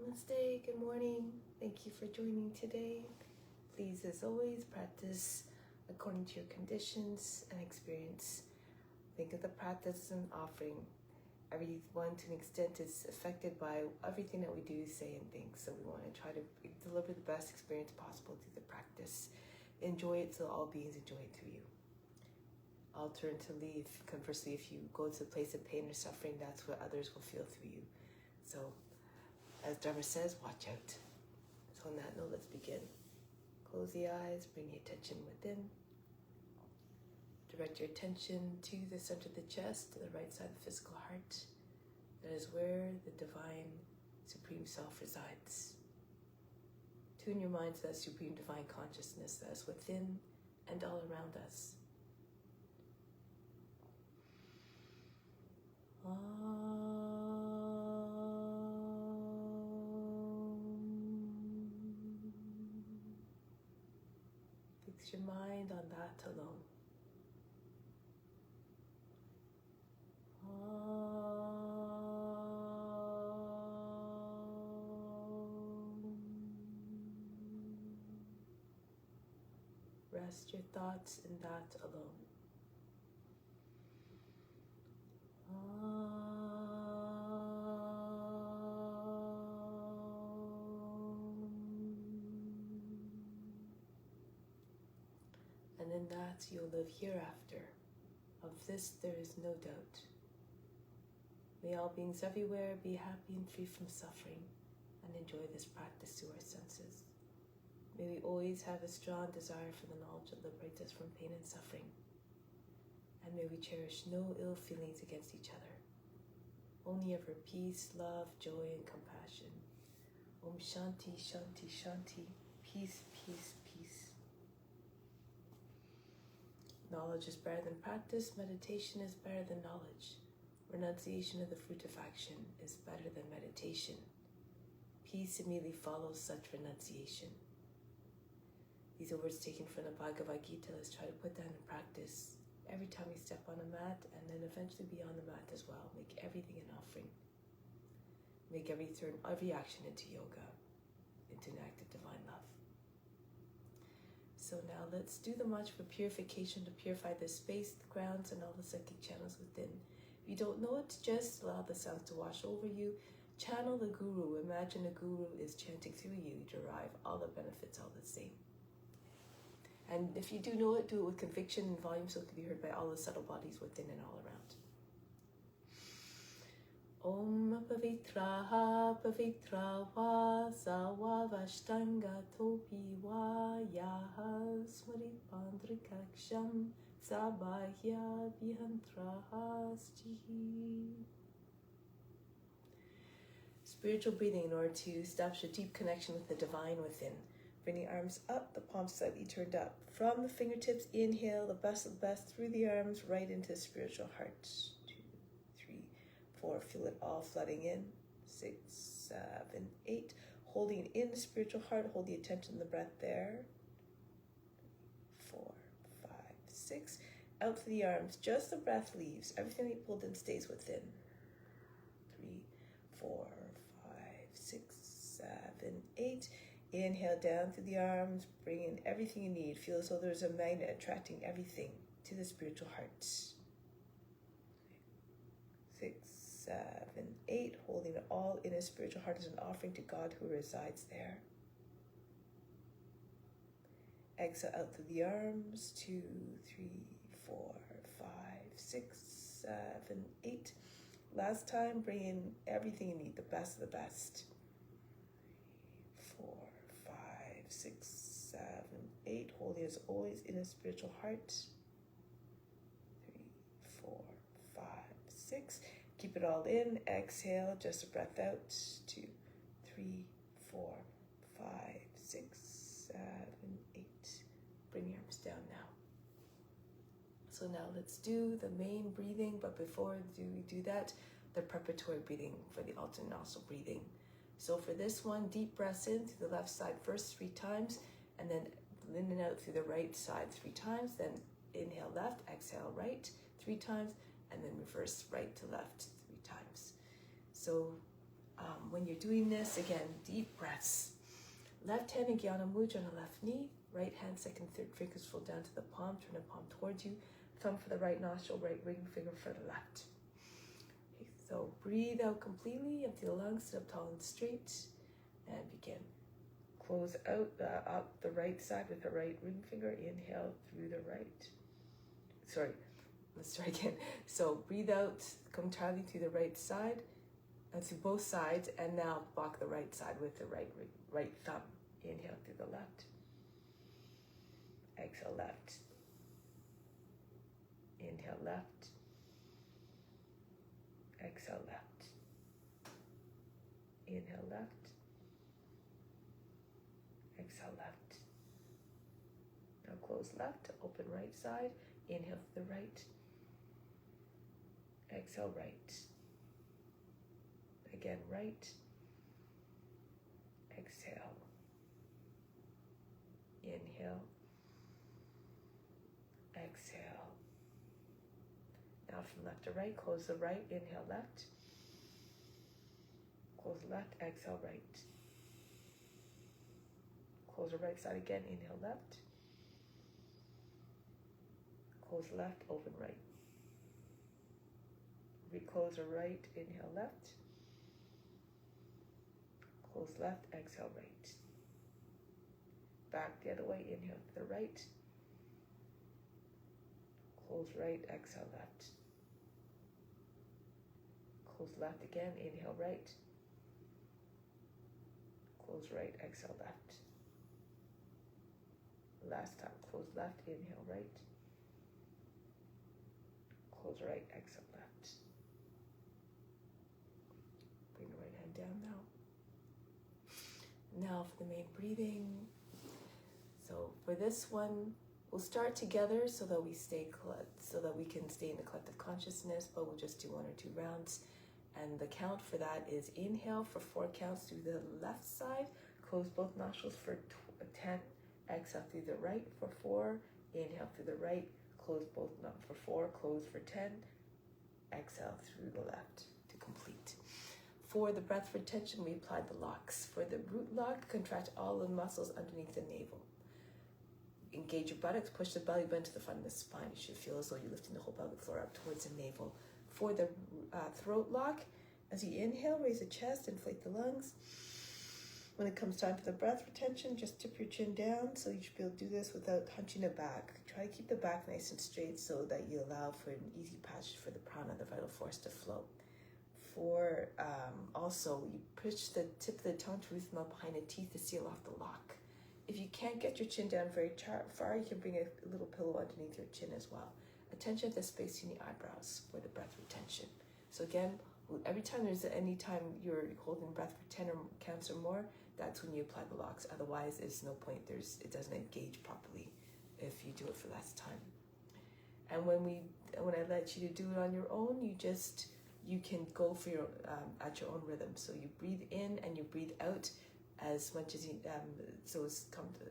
Namaste, good morning. Thank you for joining today. Please, as always, practice according to your conditions and experience. Think of the practice as an offering. Everyone, to an extent, is affected by everything that we do, say, and think. So we want to try to deliver the best experience possible through the practice. Enjoy it so all beings enjoy it through you. Alternatively, conversely, if you go to a place of pain or suffering, that's what others will feel through you. So, as Dharma says, watch out. So on that note, let's begin. Close the eyes, bring the attention within. Direct your attention to the center of the chest, to the right side of the physical heart. That is where the divine Supreme Self resides. Tune your mind to that Supreme Divine Consciousness that is within and all around us. Fix your mind on that alone. Rest your thoughts in that alone. And in that you'll live hereafter. Of this there is no doubt. May all beings everywhere be happy and free from suffering and enjoy this practice through our senses. May we always have a strong desire for the knowledge that liberates us from pain and suffering. And may we cherish no ill feelings against each other. Only ever peace, love, joy, and compassion. Om Shanti, Shanti, Shanti. Peace, peace, peace. Knowledge is better than practice. Meditation is better than knowledge. Renunciation of the fruit of action is better than meditation. Peace immediately follows such renunciation. These are words taken from the Bhagavad Gita. Let's try to put that in practice every time we step on a mat, and then eventually beyond the mat as well. Make everything an offering. Make every action into yoga, into an act of divine love. So now let's do the mantra for purification to purify the space, the grounds, and all the psychic channels within. If you don't know it, just allow the sounds to wash over you. Channel the Guru. Imagine the Guru is chanting through you. Derive all the benefits all the same. And if you do know it, do it with conviction and volume so it can be heard by all the subtle bodies within and all around. Om Pavitraha Pavitra Va Sawa Vashtanga Topi Va Yaha Smaripandrikaksham Sabahya Bihantraha Stihi. Spiritual breathing in order to establish a deep connection with the divine within. Bring the arms up, the palms slightly turned up. From the fingertips, inhale the best of the best through the arms, right into the spiritual heart. 2, 3, 4. Feel it all flooding in. 6, 7, 8. Holding in the spiritual heart, hold the attention on the breath there. 4, 5, 6. Out through the arms, just the breath leaves. Everything that you pulled in stays within. 3, 4, 5, 6, 7, 8. Inhale down through the arms, bring in everything you need. Feel as though there's a magnet attracting everything to the spiritual heart. 6, 7, 8. Holding it all in a spiritual heart as an offering to God who resides there. Exhale out through the arms. 2, 3, 4, 5, 6, 7, 8. Last time, bring in everything you need, the best of the best. 4, 5, 6, 7, 8. Holding as always in a spiritual heart. 3, 4, 5, 6. Keep it all in. Exhale, just a breath out. 2, 3, 4, 5, 6, 7, 8. Bring your arms down now. So now let's do the main breathing, but before we do that, the preparatory breathing for the alternate nostril breathing. So for this one, deep breaths in through the left side first 3 times, and then in and out through the right side 3 times, then inhale left, exhale right 3 times, and then reverse right to left 3 times. So When you're doing this, again, deep breaths. Left hand in Jnana Mudra on the left knee. Right hand, second, third fingers fold down to the palm. Turn the palm towards you. Thumb for the right nostril, right ring finger for the left. Okay, so breathe out completely. Empty the lungs. Sit up tall and straight. And begin. Close out up the right side with the right ring finger. Inhale through the right. Sorry, let's try again. So breathe out, come entirely through the right side and through both sides, and now block the right side with the right thumb. Inhale through the left. Exhale left. Inhale left. Exhale left. Inhale left. Exhale left. Now close left, open right side. Inhale to the right. Exhale right. Again right. Exhale. Inhale. Exhale. Now from left to right, close the right. Inhale left. Close left. Exhale right. Close the right side again. Inhale left. Close left, open right. Reclose the right, inhale left. Close left, exhale right. Back the other way, inhale to the right. Close right, exhale left. Close left again, inhale right. Close right, exhale left. Last time, close left, inhale right. Close right, exhale left. Bring the right hand down now. Now for the main breathing. So for this one, we'll start together so that we can stay in the collective consciousness, but we'll just do 1 or 2 rounds. And the count for that is inhale for 4 counts through the left side, close both nostrils for 10, exhale through the right for 4, inhale through the right, close both for 4, close for 10, exhale through the left to complete. For the breath retention, we applied the locks. For the root lock, contract all the muscles underneath the navel. Engage your buttocks, push the belly button to the front of the spine. You should feel as though you're lifting the whole pelvic floor up towards the navel. For the throat lock, as you inhale, raise the chest, inflate the lungs. When it comes time for the breath retention, just tip your chin down, so you should be able to do this without hunching the back. Try to keep the back nice and straight so that you allow for an easy passage for the prana, the vital force, to flow. For also, you push the tip of the tongue to root them out behind the teeth to seal off the lock. If you can't get your chin down very far, you can bring a little pillow underneath your chin as well. Attention to the space in the eyebrows for the breath retention. So again, every time any time you're holding breath for 10 counts or more, that's when you apply the locks. Otherwise, there's no point. It doesn't engage properly if you do it for less time. And when I let you to do it on your own, you can go for your at your own rhythm. So you breathe in and you breathe out as much as you so it's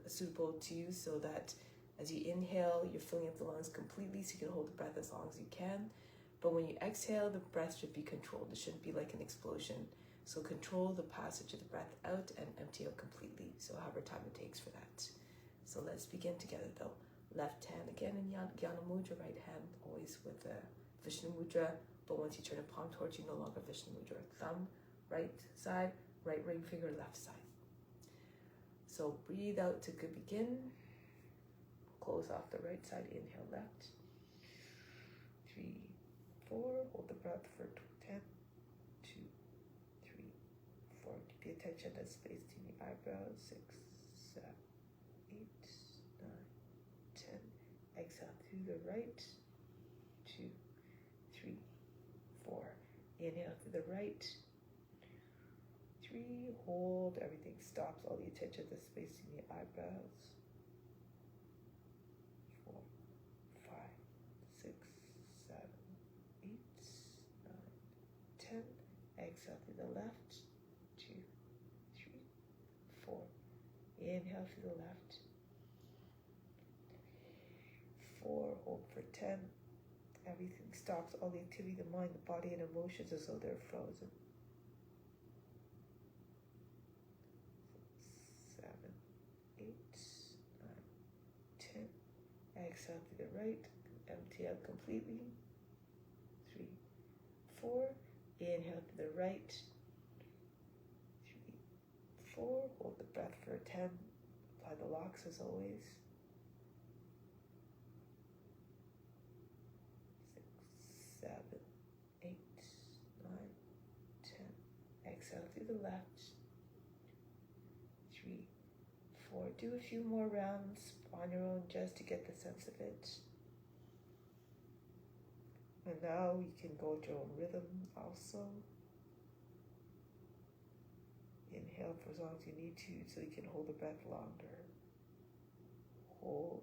suitable to you, so that as you inhale, you're filling up the lungs completely, so you can hold the breath as long as you can. But when you exhale, the breath should be controlled. It shouldn't be like an explosion. So control the passage of the breath out and empty out completely, so however time it takes for that. So let's begin together though. Left hand again in Jnana Mudra, right hand always with the Vishnu Mudra, but once you turn the palm towards you, no longer Vishnu Mudra. Thumb, right side, right ring finger, left side. So breathe out to begin. Close off the right side, inhale left. 3, 4, hold the breath for 10, 2, 3, 4. Pay attention to space between the eyebrows. 6, 7, 8, 9, 10. Exhale through the right. 2, 3, 4. Inhale through the right. 3, hold, everything stops, all the attention to the space in the eyebrows. 4, 5, 6, 7, 8, 9, 10. Exhale through the left. 2, 3, 4. Inhale through the left. 4, hold for 10. Everything stops, all the activity, the mind, the body, and emotions as though they're frozen. 8, 9, 10. Exhale to the right, empty out completely. 3, 4. Inhale to the right. 3, 4. Hold the breath for 10. Apply the locks as always. 6, 7, 8, 9, 10. Exhale through the left. 3, 4. Do a few more rounds on your own just to get the sense of it. And now you can go at your own rhythm also. Inhale for as long as you need to so you can hold the breath longer. Hold.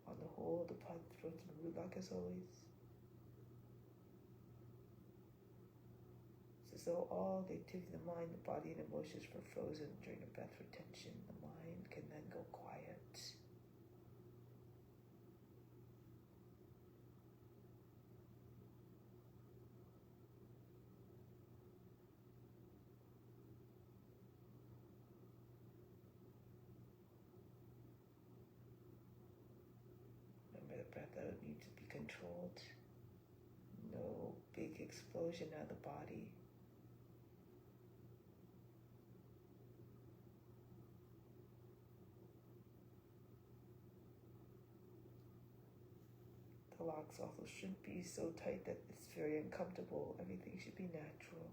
On the hold, apply the throat and root lock as always. It's as though all the activity of the mind, the body, and emotions were frozen during the breath retention. The mind can then go quiet. Remember, the breath out needs to be controlled. No big explosion out of the body. The locks also shouldn't be so tight that it's very uncomfortable. Everything should be natural.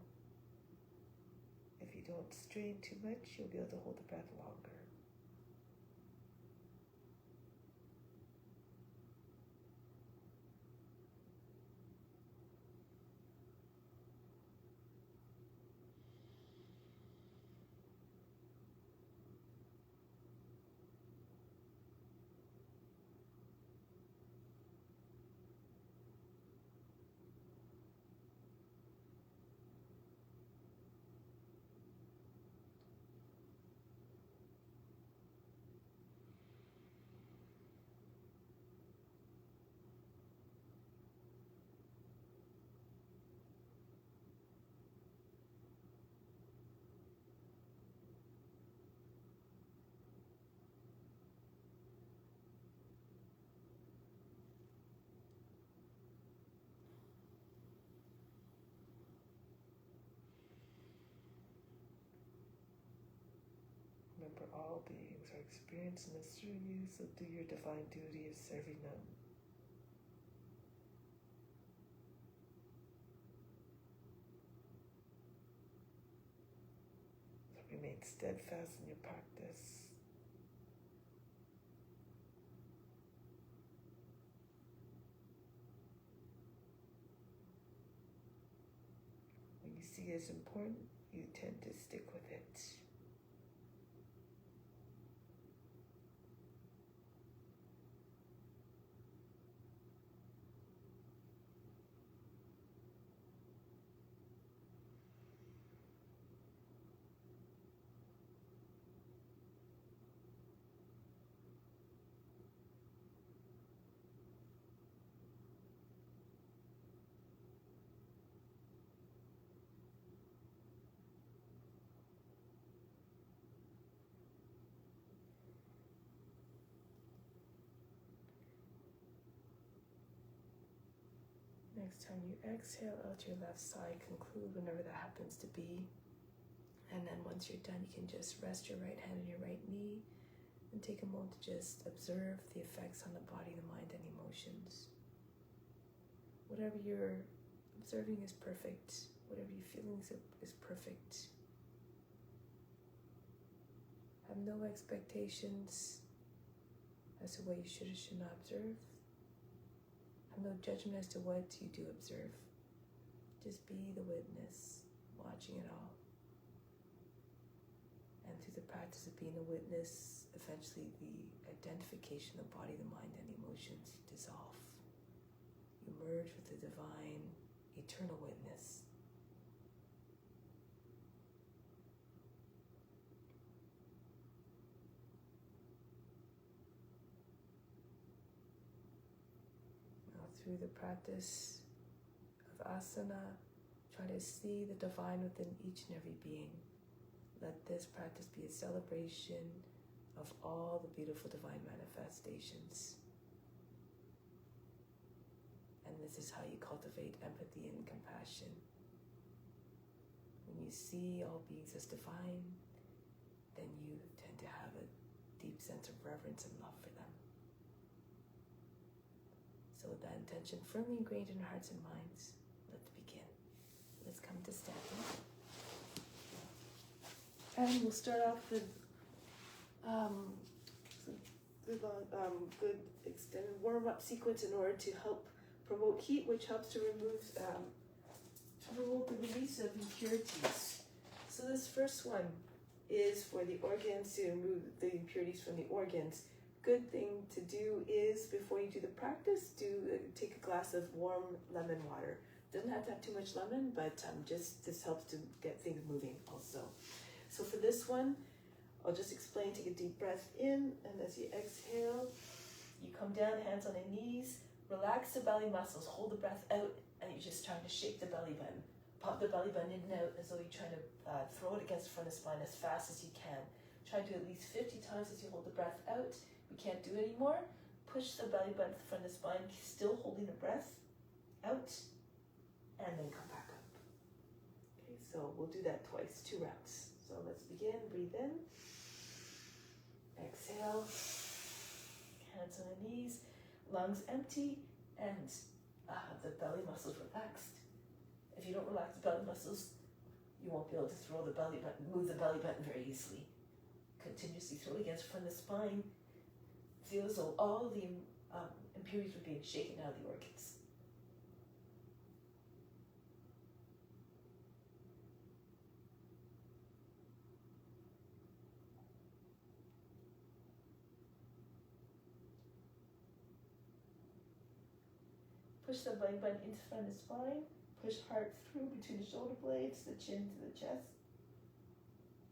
If you don't strain too much, you'll be able to hold the breath longer. Remember, all beings are experiencing this through you, so do your divine duty of serving them. So remain steadfast in your practice. When you see it as important, you tend to stick with it. Next time you exhale out your left side, conclude whenever that happens to be. And then once you're done, you can just rest your right hand on your right knee and take a moment to just observe the effects on the body, the mind, and emotions. Whatever you're observing is perfect. Whatever you're feeling is perfect. Have no expectations as to what you should or should not observe. Have no judgment as to what you do observe. Just be the witness, watching it all. And through the practice of being a witness, eventually the identification of body, the mind, and emotions dissolve. You merge with the divine, eternal witness. Through the practice of asana, try to see the divine within each and every being. Let this practice be a celebration of all the beautiful divine manifestations. And this is how you cultivate empathy and compassion. When you see all beings as divine, then you tend to have a deep sense of reverence and love for them. So with that intention firmly ingrained in our hearts and minds, let's begin. Let's come to standing. And we'll start off with good extended warm-up sequence in order to help promote heat, which helps to promote the release of impurities. So this first one is for the organs, to remove the impurities from the organs. Good thing to do is, before you do the practice, take a glass of warm lemon water. Doesn't have to have too much lemon, but this helps to get things moving also. So for this one, I'll just explain. Take a deep breath in, and as you exhale, you come down, hands on the knees, relax the belly muscles, hold the breath out, and you're just trying to shake the belly button. Pop the belly button in and out as though you're trying to throw it against the front of the spine as fast as you can. Try to do at least 50 times as you hold the breath out. If you can't do it anymore, push the belly button to the front of the spine, still holding the breath out, and then come back up. Okay, so we'll do that twice, 2 rounds. So let's begin. Breathe in. Exhale. Hands on the knees. Lungs empty, and the belly muscles relaxed. If you don't relax the belly muscles, you won't be able to move the belly button very easily. Continuously throw it against the front of the spine. Feel as though all the impurities were being shaken out of the organs. Push the belly button into the front of the spine. Push heart through between the shoulder blades, the chin to the chest.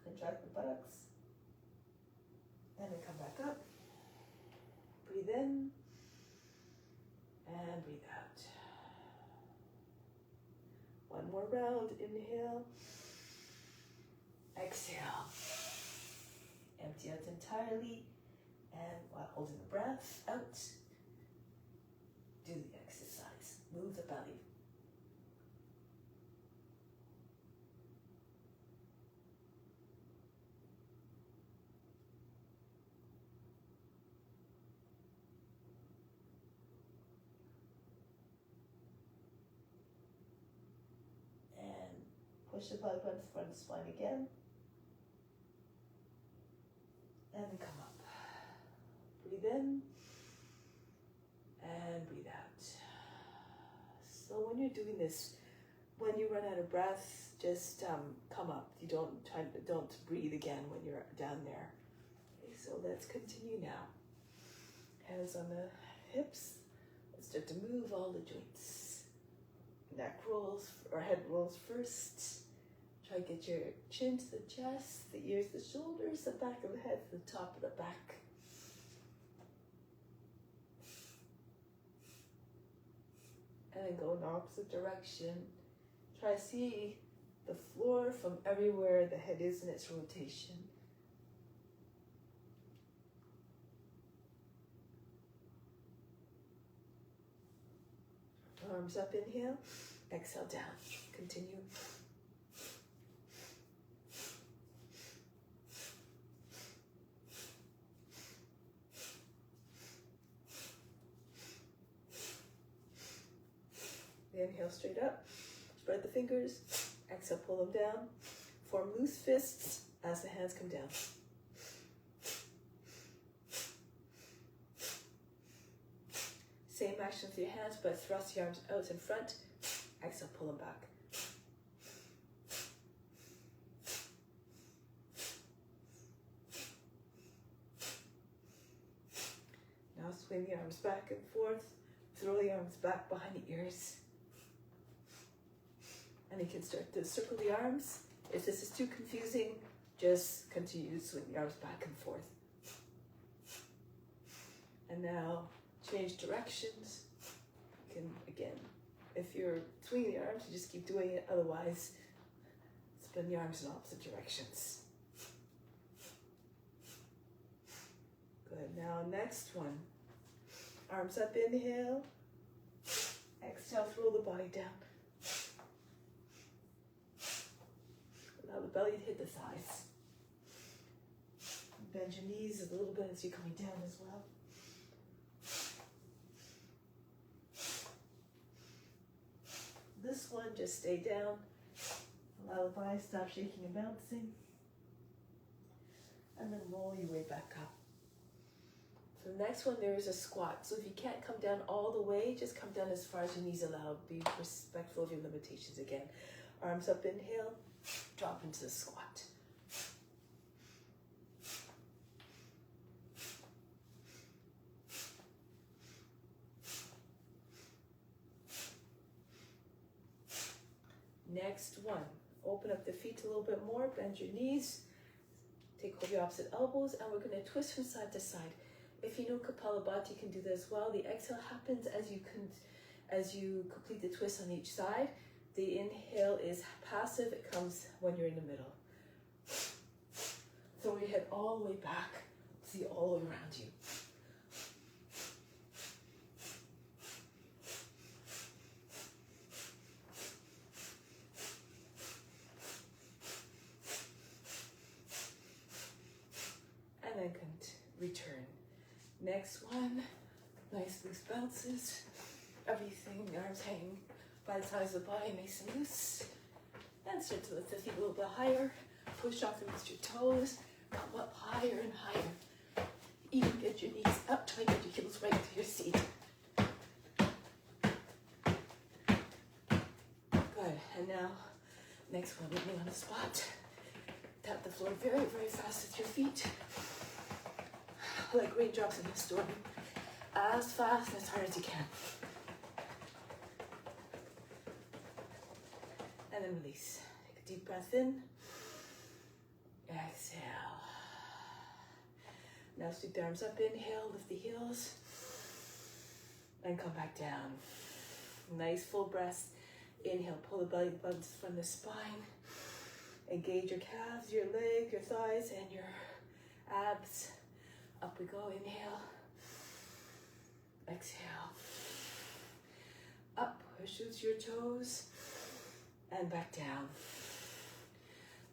Contract the buttocks. And then come back up. Breathe in. And breathe out. One more round. Inhale. Exhale. Empty out entirely. And while holding the breath out, do the exercise. Move the belly. And push the belly button to the front of the spine again. And then come up. Breathe in. And breathe out. So when you're doing this, when you run out of breath, just come up. You don't breathe again when you're down there. Okay, so let's continue now. Hands on the hips. Let's start to move all the joints. Neck rolls or head rolls first. Try to get your chin to the chest, the ears, the shoulders, the back of the head to the top of the back. And then go in the opposite direction. Try to see the floor from everywhere the head is in its rotation. Arms up, inhale. Exhale, down. Continue. Inhale straight up, spread the fingers, exhale, pull them down, form loose fists as the hands come down. Same action with your hands, but thrust your arms out in front, exhale, pull them back. Now swing the arms back and forth, throw the arms back behind the ears. And you can start to circle the arms. If this is too confusing, just continue to swing the arms back and forth. And now change directions. You can, again, if you're swinging the arms, you just keep doing it. Otherwise, spin the arms in opposite directions. Good. Now, next one. Arms up, inhale. Exhale, throw the body down. Allow the belly to hit the thighs. Bend your knees a little bit as you're coming down as well. This one, just stay down. Allow the body to stop shaking and bouncing. And then roll your way back up. For the next one, there is a squat. So if you can't come down all the way, just come down as far as your knees allow. Be respectful of your limitations again. Arms up, inhale, drop into the squat. Next one, open up the feet a little bit more, bend your knees, take hold of your opposite elbows, and we're going to twist from side to side. If you know Kapalabhati, you can do that as well. The exhale happens as you complete the twist on each side. The inhale is passive, it comes when you're in the middle. Throw your head all the way back, see all the way around you. And then return. Next one, nice loose bounces. Everything, arms hanging by the sides of the body, nice and loose. And start to lift the feet a little bit higher. Push off against your toes. Come up higher and higher. Even get your knees up, try to get your heels right to your seat. Good, and now, next one, with me on the spot. Tap the floor very, very fast with your feet. Like raindrops in a storm. As fast and as hard as you can. And then release. Take a deep breath in. Exhale. Now sweep the arms up, inhale, lift the heels. And come back down. Nice full breath. Inhale, pull the belly buttons from the spine. Engage your calves, your leg, your thighs, and your abs. Up we go, inhale. Exhale. Up, push through your toes. And back down.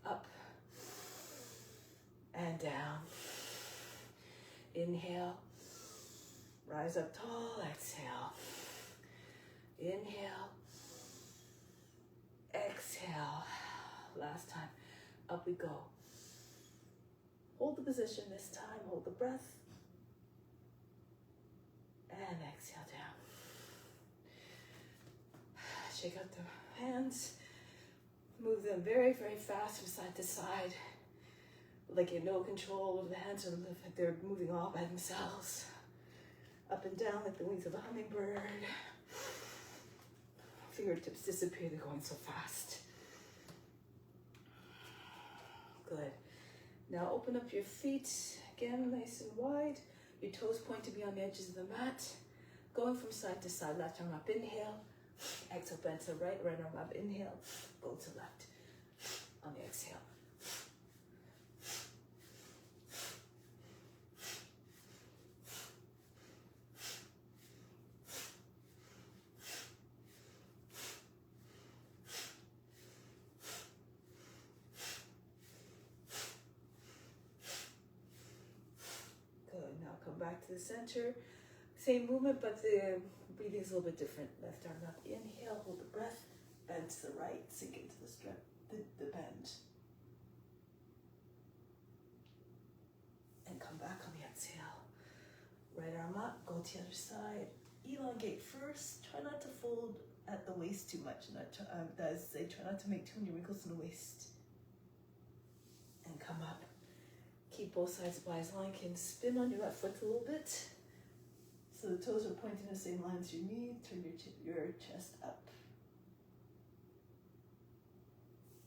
Up. And down. Inhale. Rise up tall, exhale. Inhale. Exhale. Last time. Up we go. Hold the position this time. Hold the breath. And exhale down. Shake out the hands. Move them very, very fast from side to side. Like you have no control over the hands, or like they're moving all by themselves. Up and down like the wings of a hummingbird. Fingertips disappear, they're going so fast. Good. Now open up your feet, again, nice and wide. Your toes point to be on the edges of the mat. Going from side to side, left arm up, inhale. Exhale, bend to the right, right arm up, inhale. Go to left on the exhale. Back to the center. Same movement, but the breathing is a little bit different. Left arm up, inhale, hold the breath, bend to the right, sink into the strip, the bend. And come back on the exhale. Right arm up, go to the other side. Elongate first. Try not to fold at the waist too much. Try not to make too many wrinkles in the waist. And come up. Keep both sides of the body as long as you can. Spin on your left foot a little bit. So the toes are pointing the same line as your knee. Turn your chest up.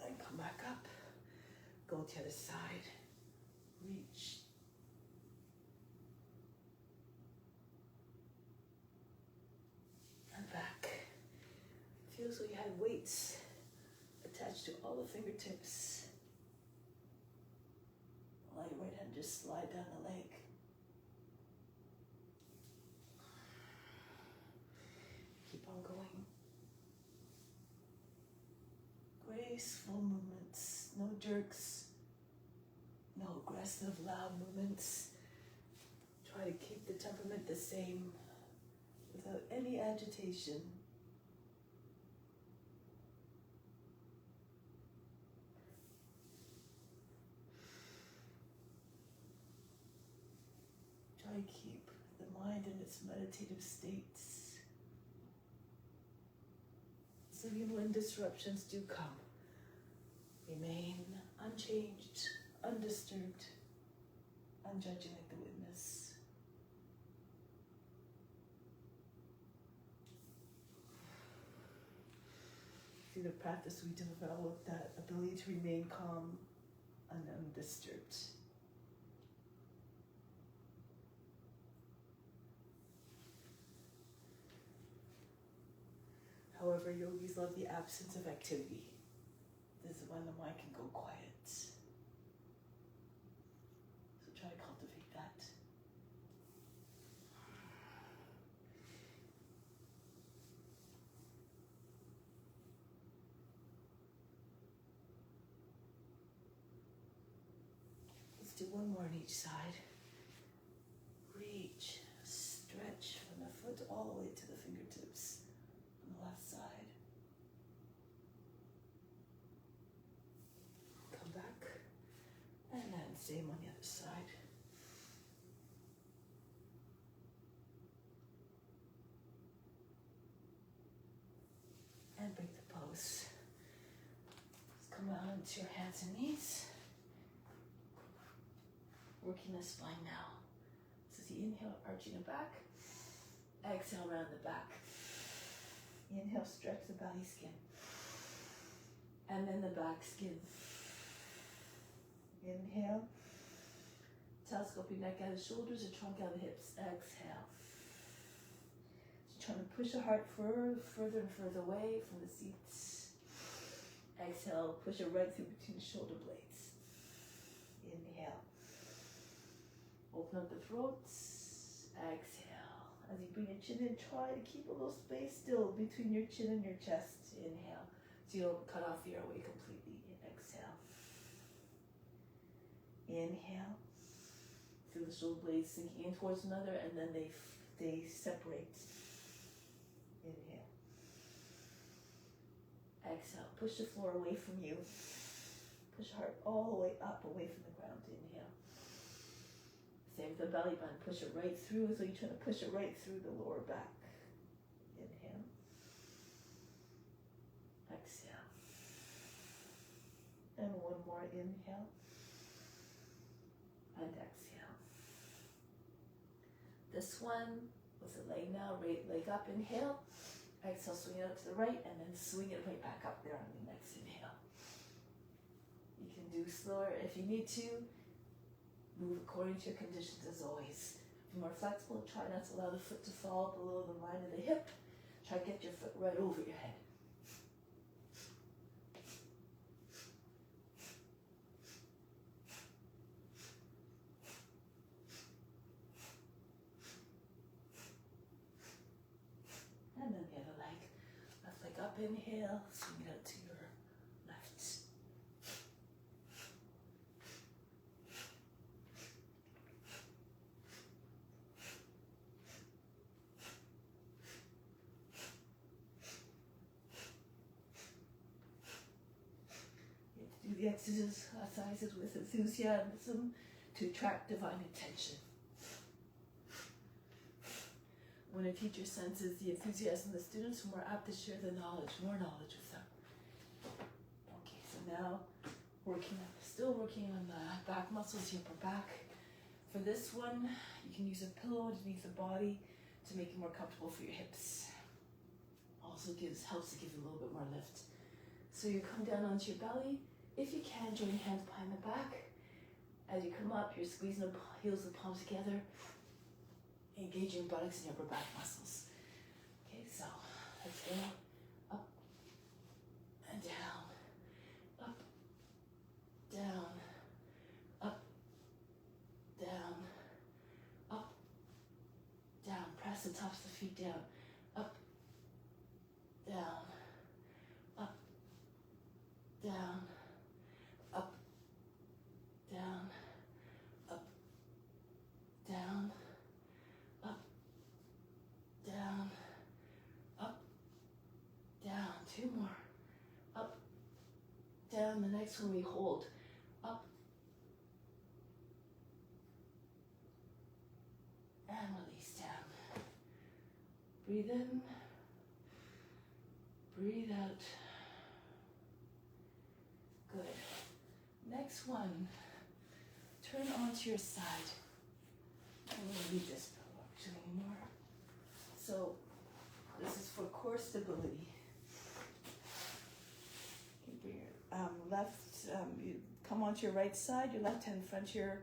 And come back up. Go to the other side. Reach. And back. Feels like you had weights attached to all the fingertips. Allow your right hand just slide down the leg. graceful movements, no jerks, no aggressive, loud movements. Try to keep the temperament the same without any agitation. Try to keep the mind in its meditative states. So even when disruptions do come, remain unchanged, undisturbed, unjudging like the witness. Through the practice, we develop that ability to remain calm and undisturbed. However, yogis love the absence of activity. This is when the mind can go quiet. So try to cultivate that. Let's do one more on each side. Reach, stretch from the foot all the way to the fingertips on the left side. Come back, and then same on the other side. And break the pose. Let's come out into your hands and knees. Working the spine now. So as you inhale, arching the back. Exhale, round the back. Inhale, stretch the belly skin. And then the back skin. Inhale. Telescope your neck out of the shoulders, or trunk out of the hips. Exhale. So you're trying to push the heart further and further away from the seats. Exhale, push it right through between the shoulder blades. Inhale. Open up the throat. Exhale. As you bring your chin in, try to keep a little space still between your chin and your chest. Inhale. So you don't cut off the airway completely. Exhale. Inhale. Feel the shoulder blades sinking in towards one another, and then they separate. Inhale. Exhale. Push the floor away from you. Push heart all the way up, away from the ground. Inhale. Same with the belly button. Push it right through, so you're trying to push it right through the lower back. Inhale. Exhale. And one more. Inhale. And exhale. This one with the leg now, right leg up. Inhale. Exhale, swing it up to the right, and then swing it right back up there on the next inhale. You can do slower if you need to. Move according to your conditions as always. If you're more flexible, try not to allow the foot to fall below the line of the hip. Try to get your foot right over your head. And then the other leg. Left leg up, inhale, swing it out to your left. Do the exercises with enthusiasm to attract divine attention. When a teacher senses the enthusiasm of the students, we're more apt to share the knowledge, more knowledge with them. Okay, so now still working on the back muscles, your upper back. For this one, you can use a pillow underneath the body to make it more comfortable for your hips. Also helps to give you a little bit more lift. So you come down onto your belly. If you can, join your hands behind the back. As you come up, you're squeezing the heels and palms together, engaging your buttocks and your upper back muscles. Okay, so let's go up and down, up, down, up, down, up, down. Press the tops of the feet down, up, down, up, down. next one we hold up and release down. Breathe in, breathe out. Good. Next one, turn onto your side. I'm going to leave this pillow actually anymore. So this is for core stability. You bring your you come onto your right side, your left hand in front of your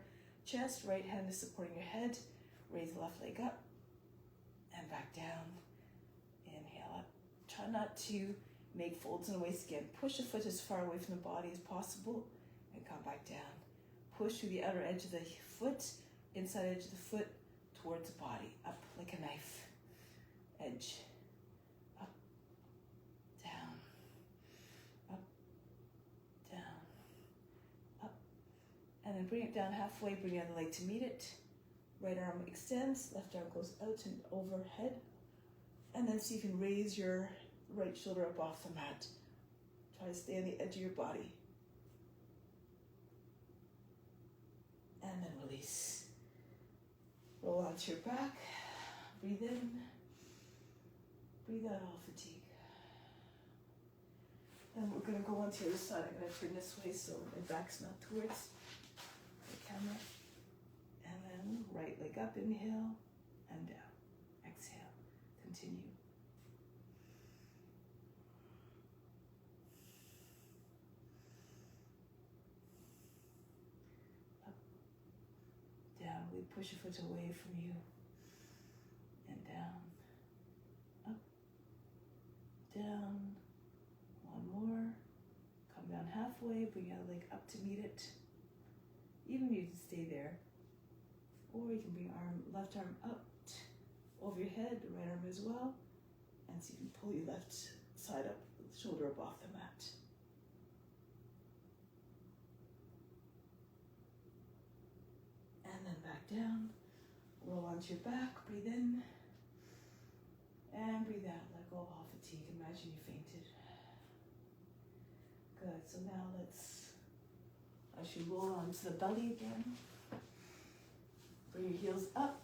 chest, right hand is supporting your head. Raise the left leg up and back down. Inhale up. Try not to make folds in the waist again. Push the foot as far away from the body as possible and come back down. Push through the outer edge of the foot, inside edge of the foot, towards the body, up like a knife. Edge. Up, down, up, down, up. And then bring it down halfway, bring the other leg to meet it. Right arm extends, left arm goes out and overhead. And then see if you can raise your right shoulder up off the mat. Try to stay on the edge of your body. And then release. Roll onto your back. Breathe in. Breathe out all fatigue. And we're going to go on to the other side. I'm going to turn this way so my back's not towards the camera. And then right leg up, inhale, and down. Exhale. Continue. Up, down. We push your foot away from you. And down. Up, down. One more. Come down halfway. Bring your leg up to meet it. Even if you can stay there. Or you can bring your left arm up over your head, the right arm as well. And so you can pull your left side up, shoulder up off the mat. And then back down. Roll onto your back, breathe in. And breathe out, let go of all fatigue. Imagine you fainted. Good, so now I should roll onto the belly again. Bring your heels up.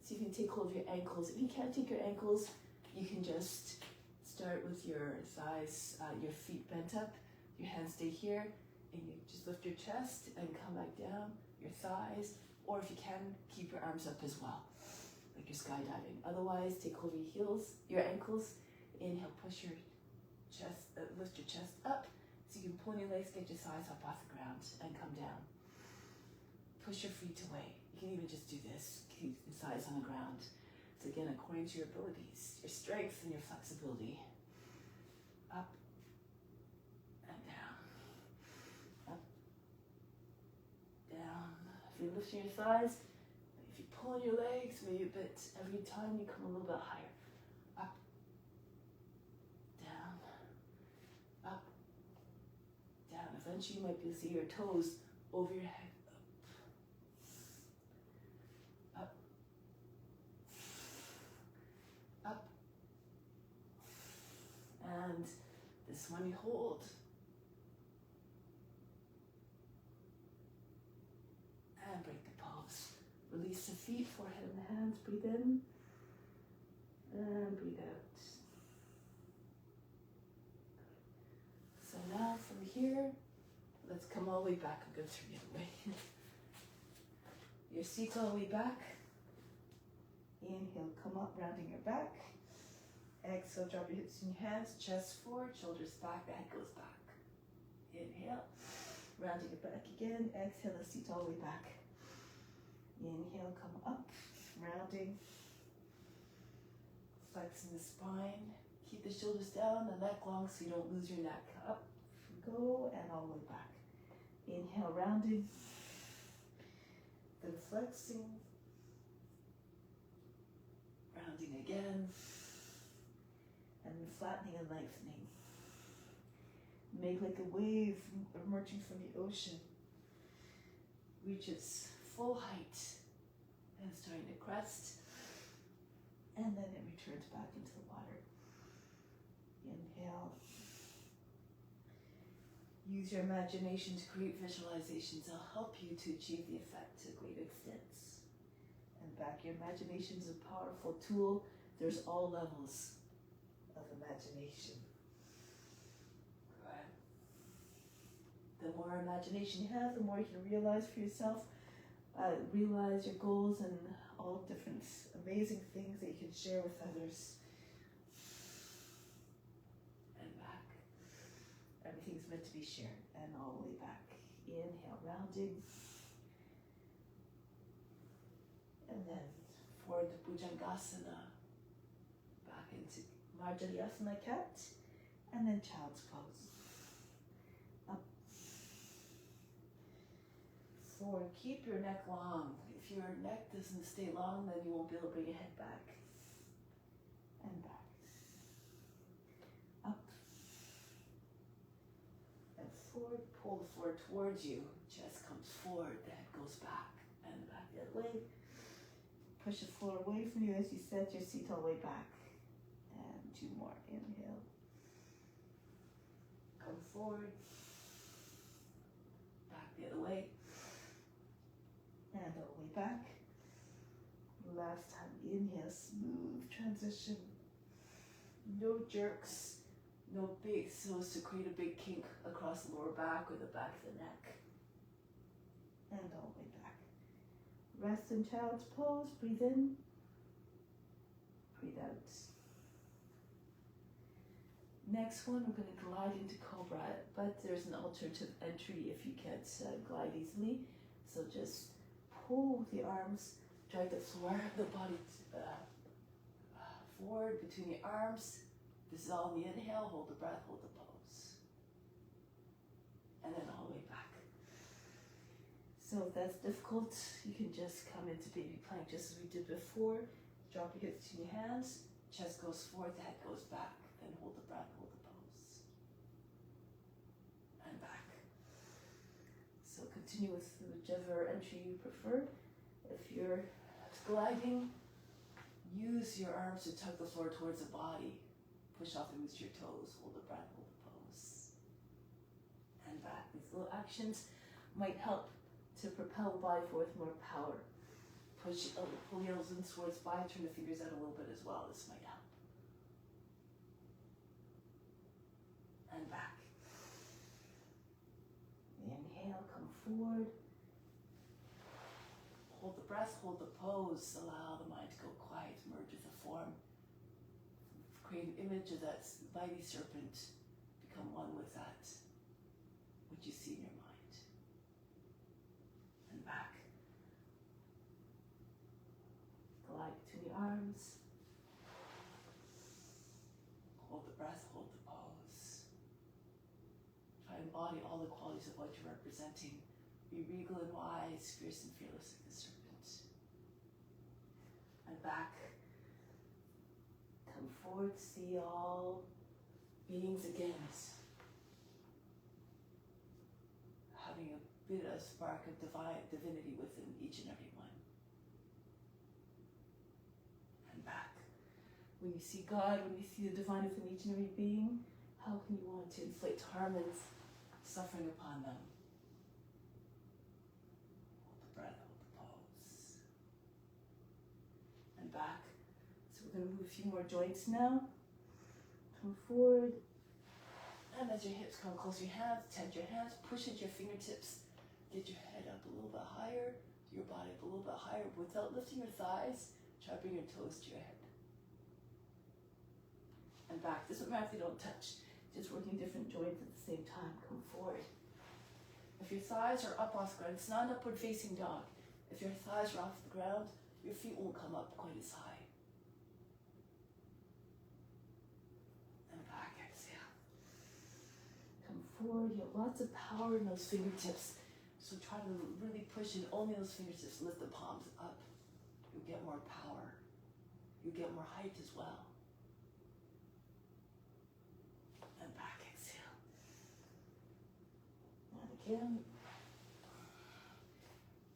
So you can take hold of your ankles. If you can't take your ankles, you can just start with your thighs, your feet bent up. Your hands stay here, and you just lift your chest and come back down, your thighs. Or if you can, keep your arms up as well, like you're skydiving. Otherwise, take hold of your heels, your ankles. Inhale, push your chest, lift your chest up. So you can pull in your legs, get your thighs up off the ground, and come down. Push your feet away. You can even just do this. Keep your thighs on the ground. So again, according to your abilities, your strength and your flexibility. Up and down. Up, down. If you're lifting your thighs, if you pull in your legs, maybe a bit, every time you come a little bit higher. Up, down, up, down. Eventually you might be able to see your toes over your head. And this one you hold. And break the palms. Release the feet, forehead and the hands. Breathe in. And breathe out. So now from here, let's come all the way back and go through the other way. Your seat's all the way back. Inhale, come up, rounding your back. Exhale, drop your hips in your hands, chest forward, shoulders back, the head goes back. Inhale, rounding it back again. Exhale, the seat all the way back. Inhale, come up, rounding, flexing the spine. Keep the shoulders down, the neck long so you don't lose your neck. Up, go, and all the way back. Inhale, rounding, then flexing, rounding again. And then flattening and lengthening. Make like a wave emerging from the ocean. Reaches full height and starting to crest. And then it returns back into the water. Inhale. Use your imagination to create visualizations. They'll help you to achieve the effect to great extents. And back, your imagination is a powerful tool. There's all levels of imagination. Right. The more imagination you have, the more you can realize for yourself. Realize your goals and all different amazing things that you can share with others. And back. Everything's meant to be shared. And all the way back. Inhale, rounding. And then forward to Bhujangasana. Back into Marjariasana, cat. And then child's pose. Up. Forward. Keep your neck long. If your neck doesn't stay long, then you won't be able to bring your head back. And back. Up. And forward. Pull the floor towards you. Chest comes forward. The head goes back. And back the other way. Push the floor away from you as you set your seat all the way back. And 2 more. Inhale. Come forward. Back the other way. And all the way back. Last time, inhale, smooth transition. No jerks, no big, so as to create a big kink across the lower back or the back of the neck. And all the way back. Rest in child's pose, breathe in, breathe out. Next one, we're going to glide into Cobra, but there's an alternative entry if you can't glide easily. So just pull the arms, drag the floor, the body forward between the arms. This is all in the inhale, hold the breath, hold the pose. And then all the way back. So if that's difficult, you can just come into baby plank just as we did before. Drop your hips to your hands, chest goes forward, the head goes back. Then hold the breath, hold the pose. And back. So continue with whichever entry you prefer. If you're gliding, use your arms to tug the floor towards the body. Push off the roots of your toes. Hold the breath, hold the pose. And back. These little actions might help to propel the body forward with more power. Pull the heels in towards the body, turn the fingers out a little bit as well. This might help. And back. Inhale, come forward. Hold the breath, hold the pose. Allow the mind to go quiet, merge with the form. Create an image of that mighty serpent. Become one with that, what you see in your mind. And back. Glide between the arms. Hold the breath, hold the pose. Try and embody all the qualities of what you're representing. Be regal and wise, fierce and fearless like the serpent. And back. Come forward, see all beings again. Having a bit of spark of divinity within each and every one. And back. When you see God, when you see the divine within each and every being, how can you want to inflict harm and suffering upon them? Hold the breath, hold the pose. And back. So we're going to move a few more joints now. Come forward. And as your hips come close to your hands, tent your hands, push into your fingertips. Get your head up a little bit higher, your body up a little bit higher without lifting your thighs. Try to bring your toes to your head. And back. This doesn't matter if they don't touch. Just working different joints at the same time. Come forward. If your thighs are up off the ground, it's not an upward facing dog. If your thighs are off the ground, your feet won't come up quite as high. And back, exhale. Come forward. You have lots of power in those fingertips. So try to really push in only those fingertips. Lift the palms up. You'll get more power. You'll get more height as well. And back, exhale. And again.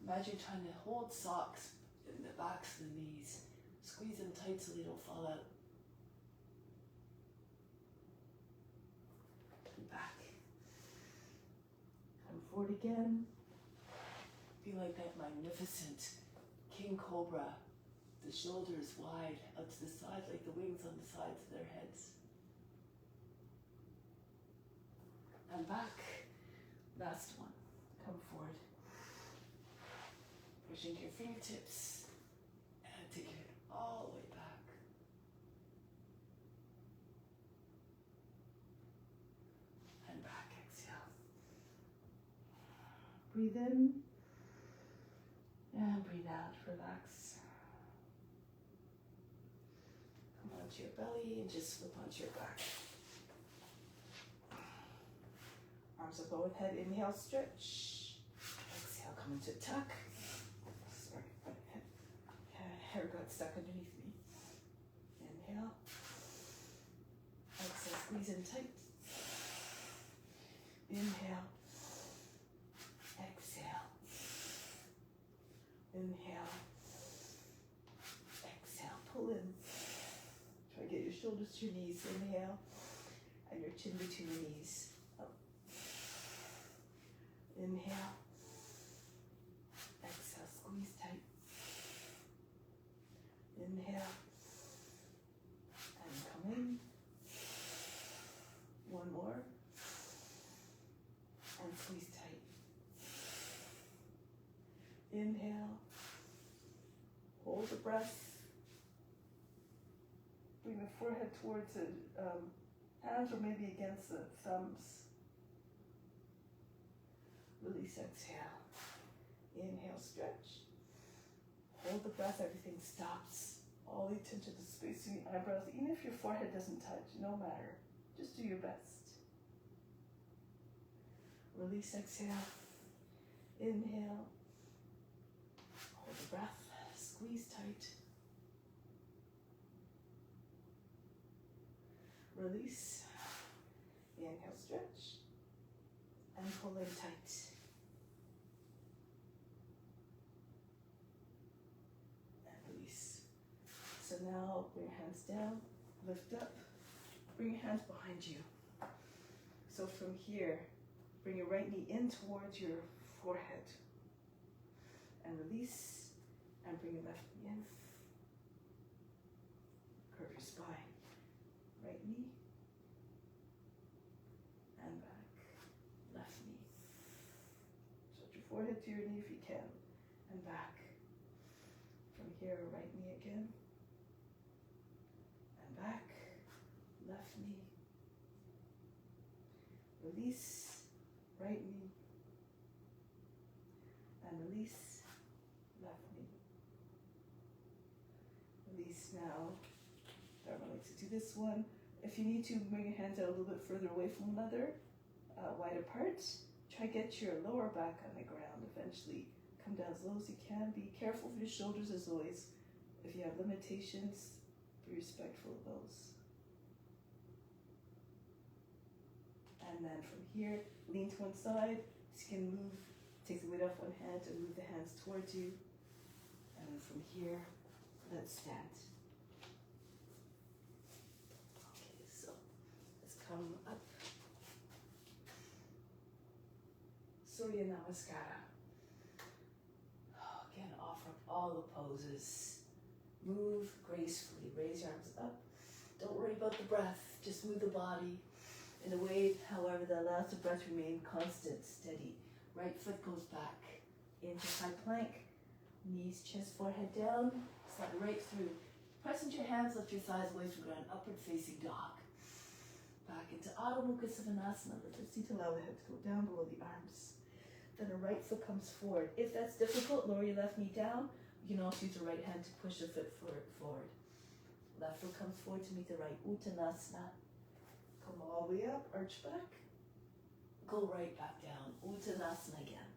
Imagine trying to hold socks in the backs of the knees. Squeeze them tight so they don't fall out. And back. forward again. Be like that magnificent king cobra. The shoulders wide out to the side, like the wings on the sides of their heads. And back. Last one. Come forward. Pushing your fingertips and taking it all the way back. And back. Exhale. Breathe in and breathe out. Relax. Come onto your belly and just flip onto your back. Arms up overhead. Inhale, stretch. Exhale, come into tuck. Sorry, hair got stuck underneath me. Inhale. Exhale, squeeze in tight. Inhale. Exhale. Inhale. Exhale, pull in. Try to get your shoulders to your knees. Inhale. And your chin between your knees. Up. Inhale. Exhale, squeeze tight. Inhale. And come in. One more. And squeeze tight. Inhale. Hold the breath. Bring the forehead towards the hands or maybe against the thumbs. Release, exhale. Inhale, stretch. Hold the breath, everything stops. All the attention to space in the eyebrows, even if your forehead doesn't touch, no matter. Just do your best. Release, exhale. Inhale. Hold the breath. Squeeze tight. Release. Inhale, stretch. And pull in tight. And release. So now bring your hands down, lift up, bring your hands behind you. So from here, bring your right knee in towards your forehead. And release, and bring your left knee in. Curve your spine. Right knee, and back. Left knee. Shut your forehead to your knee if you can, and back. From here, right knee again, and back. Left knee. Release, right knee, and release, left knee. Release now. Dharma likes to do this one. If you need to, bring your hands out a little bit further away from one another, wide apart. Try to get your lower back on the ground. Eventually, come down as low as you can. Be careful of your shoulders as always. If you have limitations, be respectful of those. And then from here, lean to one side. So you can move, take the weight off one hand and move the hands towards you. And then from here, let's stand. Come up. Surya Namaskara. Again, offer up all the poses. Move gracefully. Raise your arms up. Don't worry about the breath. Just move the body in a way, however, that allows the breath to remain constant, steady. Right foot goes back into high plank. Knees, chest, forehead down. Slide right through. Press into your hands, lift your thighs away from the ground. Upward facing dog. Back into Adho Mukha Svanasana. Lift your seat, allow the head to go down below the arms. Then the right foot comes forward. If that's difficult, lower your left knee down. You can also use the right hand to push the foot forward. Left foot comes forward to meet the right. Uttanasana. Come all the way up, arch back. Go right back down. Uttanasana again.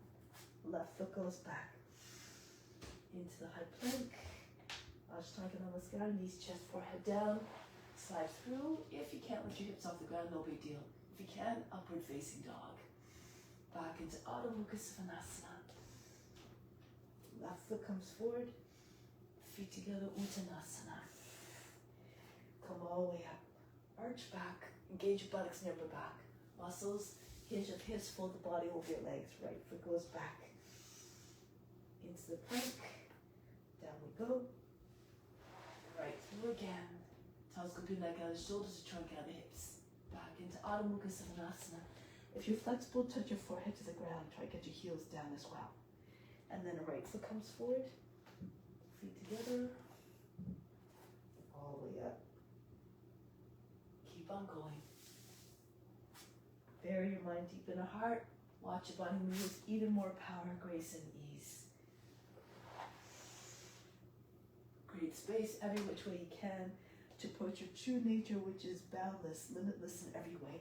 Left foot goes back. Into the high plank. Ashtanga Namaskara. Knees, chest, forehead down. Slide through. If you can't lift your hips off the ground, no big deal. If you can, upward facing dog. Back into Adho Mukha Svanasana. Left foot comes forward. Feet together, Uttanasana. Come all the way up. Arch back. Engage your buttocks and upper back. Muscles, Hinge of hips, fold the body over your legs. Right foot goes back into the plank. Down we go. Right through again. Telescoping leg out of the shoulders, the trunk out of the hips. Back into Adho Mukha Svanasana. If you're flexible, touch your forehead to the ground. Try to get your heels down as well. And then a right foot comes forward. Feet together. All the way up. Keep on going. Bury your mind deep in the heart. Watch your body move with even more power, grace, and ease. Create space every which way you can to approach your true nature, which is boundless, limitless in every way.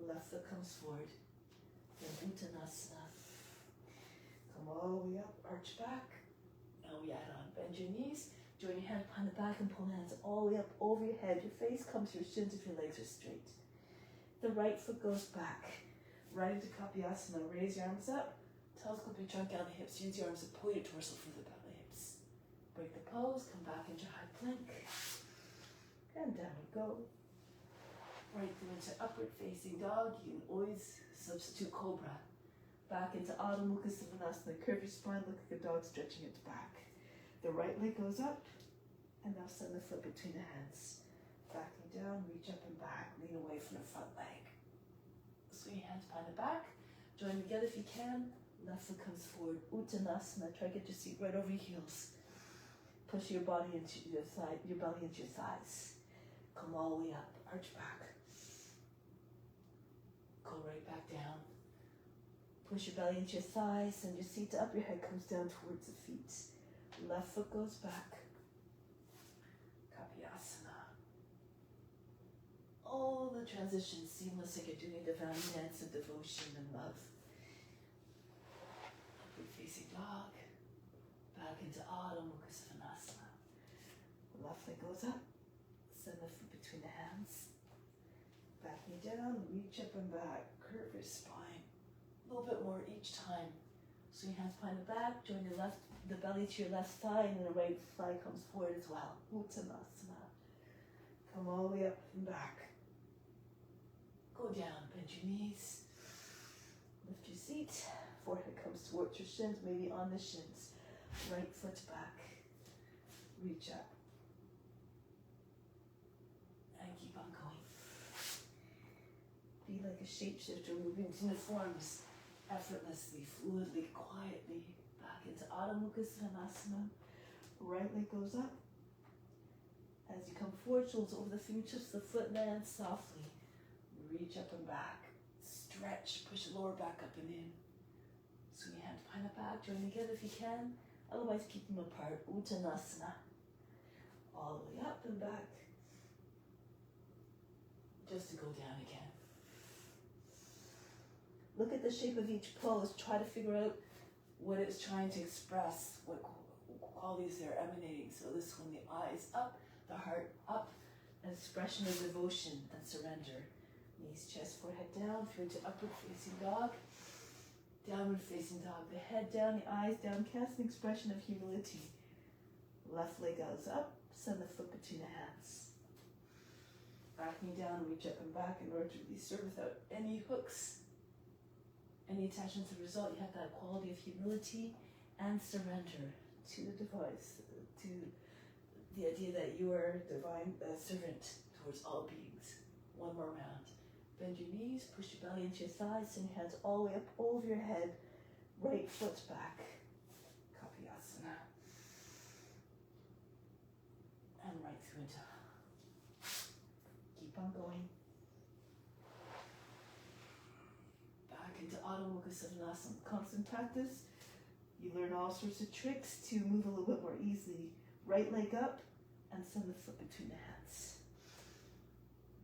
Left foot comes forward. Then Uttanasana. Come all the way up, arch back. And we add on. Bend your knees. Join your hands behind the back and pull hands all the way up over your head. Your face comes to your shins if your legs are straight. The right foot goes back. Right into Kapyasana. Raise your arms up. Telescope your trunk down the hips. Use your arms to pull your torso through the back of the hips. Break the pose. Come back into high plank. And down we go. Right through into upward facing dog. You can always substitute cobra. Back into Adho Mukha Svanasana. Curve your spine. Look like a dog stretching its back. The right leg goes up. And now send the foot between the hands. Backing down, reach up and back. Lean away from the front leg. Swing your hands behind the back. Join together if you can. Left foot comes forward. Uttanasana. Try to get your seat right over your heels. Push your body into your thigh, your belly into your thighs. Come all the way up. Arch back. Go right back down. Push your belly into your thighs. Send your seat up. Your head comes down towards the feet. Left foot goes back. Kapyasana. All the transitions seamless, like you're doing a divine dance of devotion and love. Upward facing dog. Back into Adho Mukha Svanasana. Left leg goes up. Send the foot between the hands. Backing down, reach up and back. Curve your spine. A little bit more each time. Swing your hands behind the back. Join the belly to your left thigh, and the right thigh comes forward as well. Uttanasana. Come all the way up and back. Go down, bend your knees. Lift your seat. Forehead comes towards your shins, maybe on the shins. Right foot back. Reach up. And keep on going. Be like a shapeshifter moving into new forms. Effortlessly, fluidly, quietly. Back into Adho Mukha Svanasana. Right leg goes up. As you come forward, shoulders over the fingertips, the foot lands softly. Reach up and back. Stretch, push the lower back up and in. Swing your hands behind the back, join together if you can. Otherwise, keep them apart. Uttanasana. All the way up and back. Just to go down again. Look at the shape of each pose. Try to figure out what it's trying to express, what qualities they're emanating. So this one, the eyes up, the heart up, an expression of devotion and surrender. Knees, chest, forehead down. If you're into upward facing dog, downward facing dog. The head down, the eyes downcast, an expression of humility. Left leg goes up, send the foot between the hands. Back knee down, reach up and back in order to release her without any hooks, any attachment to the result. You have that quality of humility and surrender to the device, to the idea that you are a divine servant towards all beings. One more round. Bend your knees, push your belly into your thighs, send your hands all the way up over your head. Right foot back. Kapyasana. And right through into. Keep on going. Back into Adho Mukha Svanasana. Constant practice. You learn all sorts of tricks to move a little bit more easily. Right leg up and send the foot between the hands.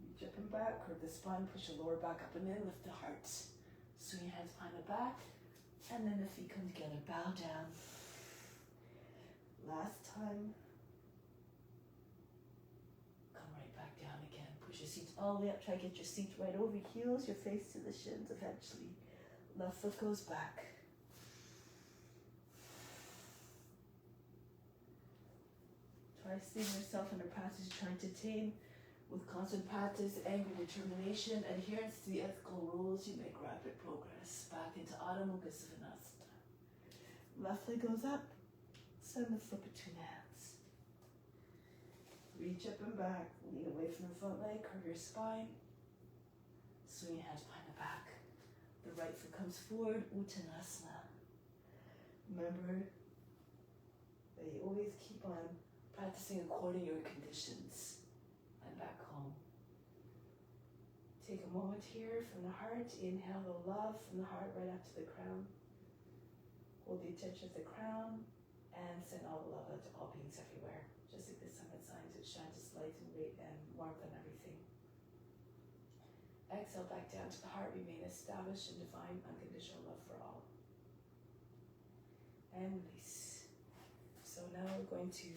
Reach up and back, curve the spine, push the lower back up and in, lift the heart. Swing your hands behind the back, and then the feet come together. Bow down. Last time. Come right back down again. Push your seat all the way up. Try to get your seat right over your heels, your face to the shins eventually. Left foot goes back. Try seeing yourself in a practice you're trying to attain With constant practice, anger, determination, adherence to the ethical rules, you make rapid progress back into Adho Mukha Svanasana. Left leg goes up, send the foot between the hands. Reach up and back, lean away from the front leg, curve your spine. Swing your hands behind the back. The right foot comes forward, Uttanasana. Remember that you always keep on practicing according to your conditions. And back home. Take a moment here from the heart. Inhale the love from the heart right up to the crown. Hold the attention at the crown and send all the love out to all beings everywhere. Just like the summit signs, it shines its light and weight and warmth on everything. Exhale back down to the heart. Remain established in divine unconditional love for all. And release. So now we're going to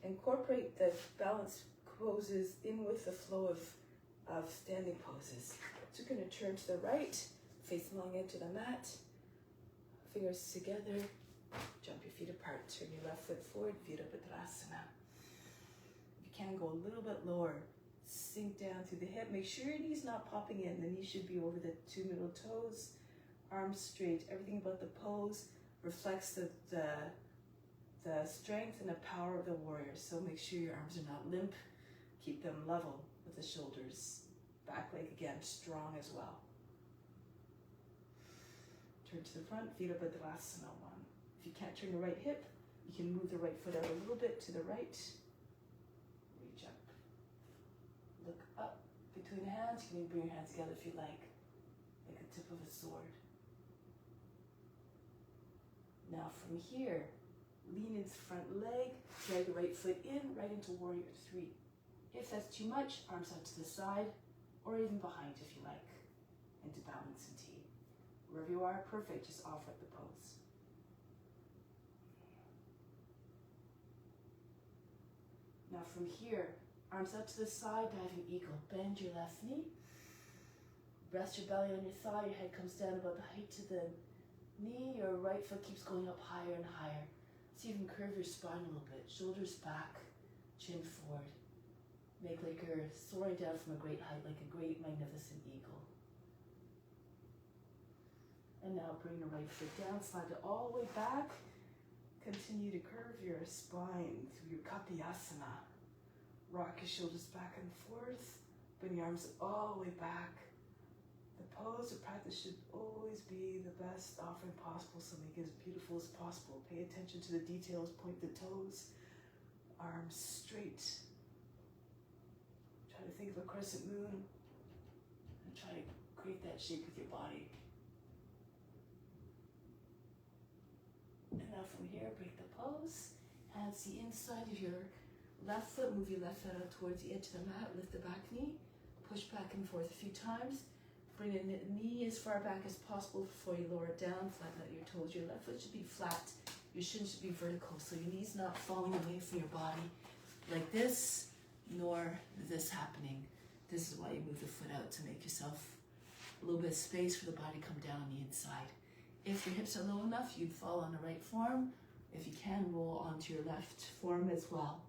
incorporate the balance poses in with the flow of standing poses. So we're going to turn to the right, face the long edge of the mat, fingers together, jump your feet apart, turn your left foot forward, Virabhadrasana. If you can, go a little bit lower, sink down through the hip, make sure your knee's not popping in, the knee should be over the two middle toes, arms straight, everything about the pose reflects the strength and the power of the warrior. So make sure your arms are not limp. Keep them level with the shoulders. Back leg again, strong as well. Turn to the front, Virabhadrasana 1. If you can't turn the right hip, you can move the right foot out a little bit to the right. Reach up. Look up between the hands. You can bring your hands together if you like a tip of a sword. Now from here, lean into the front leg, drag the right foot in, right into Warrior 3. If that's too much, arms out to the side, or even behind if you like, into balance and T. Wherever you are, perfect, just offer up the pose. Now from here, arms out to the side, diving eagle. Bend your left knee, rest your belly on your thigh, your head comes down about the height to the knee, your right foot keeps going up higher and higher. So you can curve your spine a little bit, shoulders back, chin forward. Make like you're soaring down from a great height, like a great magnificent eagle. And now bring the right foot down, slide it all the way back. Continue to curve your spine through your Kapiyasana. Rock your shoulders back and forth. Bring your arms all the way back. The pose of practice should always be the best offering possible, so make it as beautiful as possible. Pay attention to the details, point the toes, arms straight. Try to think of a crescent moon and try to create that shape with your body. And now from here, break the pose. Hands the inside of your left foot. Move your left foot out towards the edge of the mat. Lift the back knee. Push back and forth a few times. Bring the knee as far back as possible before you lower it down. Flatten out your toes. Your left foot should be flat. Your shin should be vertical, so your knee's not falling away from your body like this, nor this happening. This is why you move the foot out, to make yourself a little bit of space for the body to come down on the inside. If your hips are low enough, you'd fall on the right form. If you can, roll onto your left form as well.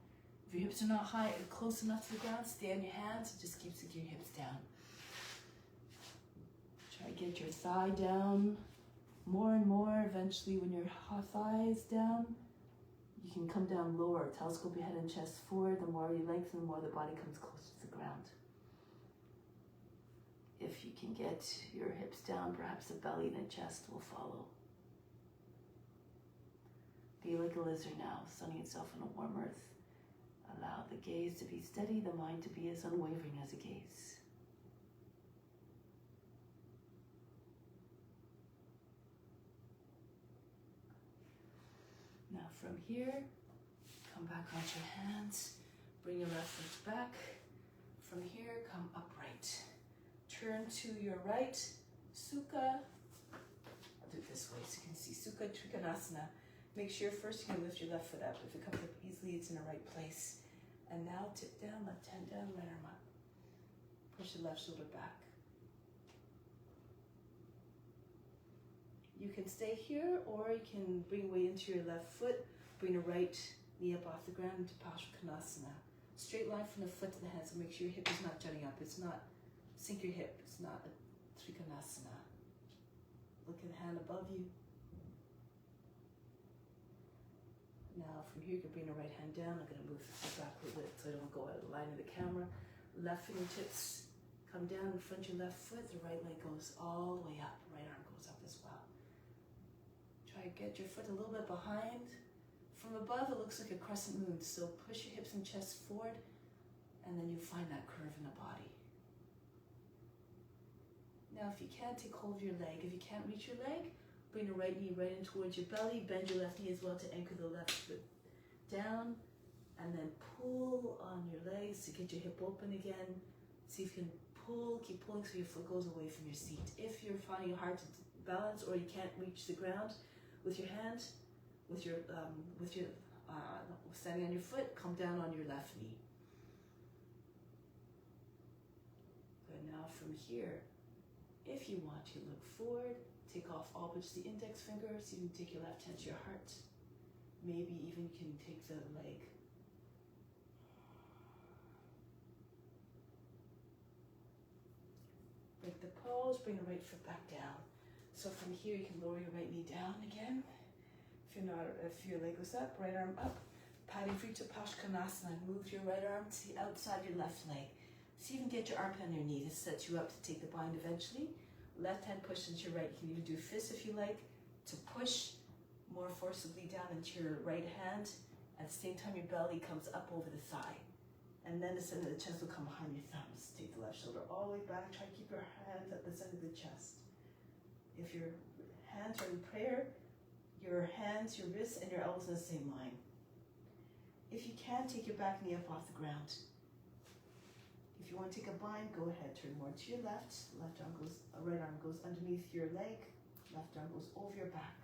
If your hips are not high or close enough to the ground, stay on your hands. Just keep sinking your hips down. Try to get your thigh down more and more. Eventually, when your thigh is down, you can come down lower. Telescope your head and chest forward. The more you lengthen, the more the body comes closer to the ground. If you can get your hips down, perhaps the belly and the chest will follow. Be like a lizard now, sunning itself on a warm earth. Allow the gaze to be steady, the mind to be as unwavering as a gaze. Now from here, come back onto your hands. Bring your left foot back. From here, come upright. Turn to your right, Sukha. I'll do it this way so you can see Sukha Trikonasana. Make sure first you can lift your left foot up. If it comes up easily, it's in the right place. And now tip down, left hand down, right arm up. Push the left shoulder back. You can stay here, or you can bring weight into your left foot. Bring the right knee up off the ground into Paschimottanasana. straight line from the foot to the hand, so make sure your hip is not jutting up. It's not, sink your hip, it's not a trikonasana. Look at the hand above you. Now from here you can bring the right hand down. I'm going to move the foot back a little bit so I don't go out of the line of the camera. Left fingertips come down in front of your left foot. The right leg goes all the way up. Right arm goes up as well. Try to get your foot a little bit behind. From above it looks like a crescent moon. So push your hips and chest forward and then you find that curve in the body. Now if you can't, take hold of your leg. If you can't reach your leg, bring the right knee right in towards your belly. Bend your left knee as well to anchor the left foot down. And then pull on your legs to get your hip open again. See if you can pull, keep pulling so your foot goes away from your seat. If you're finding it hard to balance or you can't reach the ground with your hand, with your standing on your foot, come down on your left knee. Good, now from here, if you want to look forward, take off all but just the index finger, so you can take your left hand to your heart. Maybe even you can take the leg. Break the pose, bring the right foot back down. So from here you can lower your right knee down again. If your leg goes up, right arm up. Padding free to Pashkanasana. Move your right arm to the outside your left leg. See if you can get your armpit on your knee. This sets you up to take the bind eventually. Left hand push into your right. You can even do fists if you like, to push more forcibly down into your right hand. At the same time, your belly comes up over the thigh. And then the center of the chest will come behind your thumbs. Take the left shoulder all the way back. Try to keep your hands at the center of the chest. If your hands are in prayer, your hands, your wrists, and your elbows in the same line. If you can, take your back knee up off the ground. If you want to take a bind, go ahead. Turn more to your left. Right arm goes underneath your leg. Left arm goes over your back.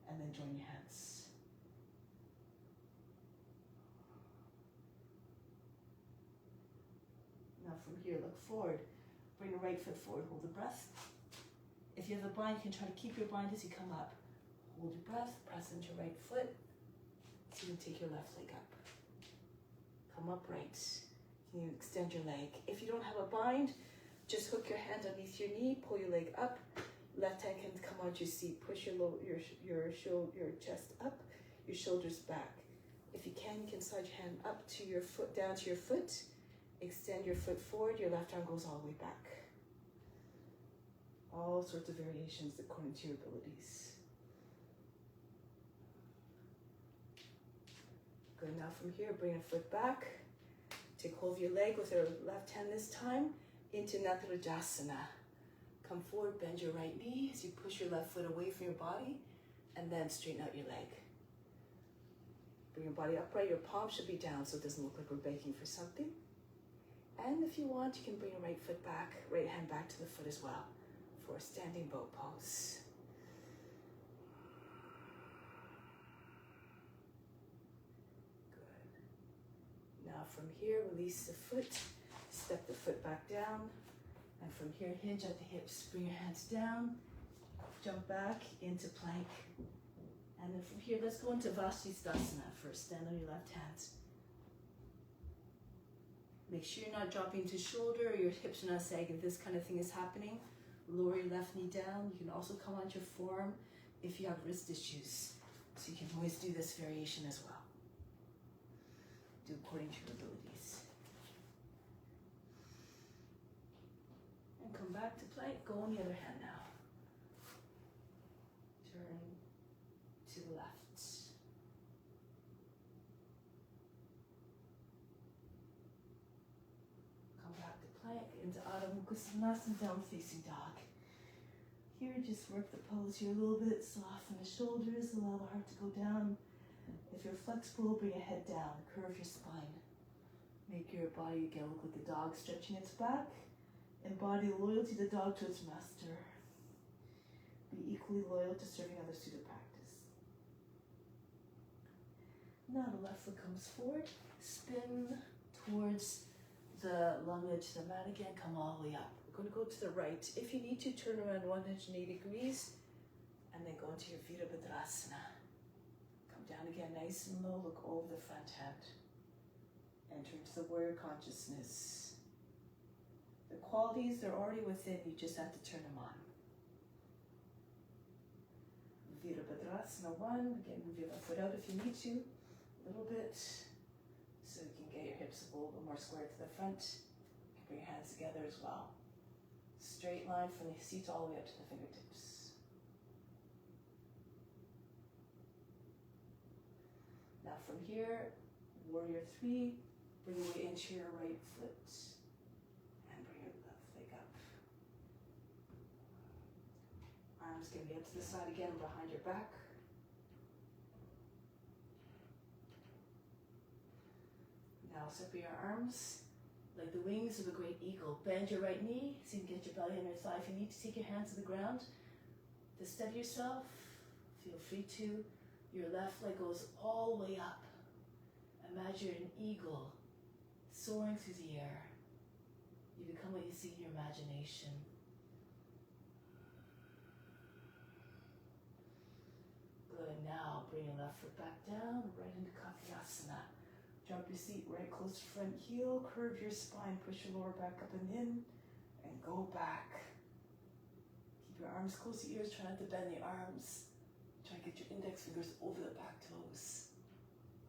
And then join your hands. Now from here, look forward. Bring the right foot forward, hold the breath. If you have a bind, you can try to keep your bind as you come up. Hold your breath, press into your right foot. So you can take your left leg up. Come upright. You can extend your leg. If you don't have a bind, just hook your hand underneath your knee, pull your leg up. Left hand can come out your seat. Push your chest up, your shoulders back. If you can slide your hand up to your foot, down to your foot. Extend your foot forward, your left arm goes all the way back. All sorts of variations according to your abilities. Good, now from here, bring a foot back. Take hold of your leg with your left hand this time into Natarajasana. Come forward, bend your right knee as you push your left foot away from your body, and then straighten out your leg. Bring your body upright, your palm should be down so it doesn't look like we're begging for something. And if you want, you can bring your right foot back, right hand back to the foot as well for a standing boat pose. Good. Now from here, release the foot, step the foot back down, and from here, hinge at the hips. Bring your hands down, jump back into plank. And then from here, let's go into Vasisthasana first. Stand on your left hand. Make sure you're not dropping to shoulder, or your hips are not sagging. If this kind of thing is happening, lower your left knee down. You can also come onto your forearm if you have wrist issues. So you can always do this variation as well. Do according to your abilities. And come back to plank. Go on the other hand now. Turn to the left. Into Adho Mukha Svanasana, down facing dog. Here, just work the pose here a little bit, soften the shoulders, allow the heart to go down. If you're flexible, bring your head down, curve your spine. Make your body again look like a dog stretching its back. Embody loyalty to the dog to its master. Be equally loyal to serving others through the practice. Now the left foot comes forward, spin towards the lung edge to the mat again, come all the way up. We're going to go to the right. If you need to, turn around 180 degrees and then go into your Virabhadrasana. Come down again nice and low, look over the front hand. Enter into the warrior consciousness. The qualities, they're already within, you just have to turn them on. Virabhadrasana 1, again move your left foot out if you need to, a little bit, so you can get your hips a little bit more square to the front. You can bring your hands together as well. Straight line from the seat all the way up to the fingertips. Now from here, warrior 3, bring your weight into your right foot and bring your left leg up. Arms can be up to the side again, behind your back. Now separate your arms like the wings of a great eagle. Bend your right knee so you can get your belly on your thigh. If you need to take your hands to the ground to steady yourself, feel free to. Your left leg goes all the way up. Imagine you're an eagle soaring through the air. You become what you see in your imagination. Good, now bring your left foot back down, right into Katyasana. Drop your seat right close to front heel, curve your spine, push your lower back up and in, and go back. Keep your arms close to ears, try not to bend the arms. Try to get your index fingers over the back toes.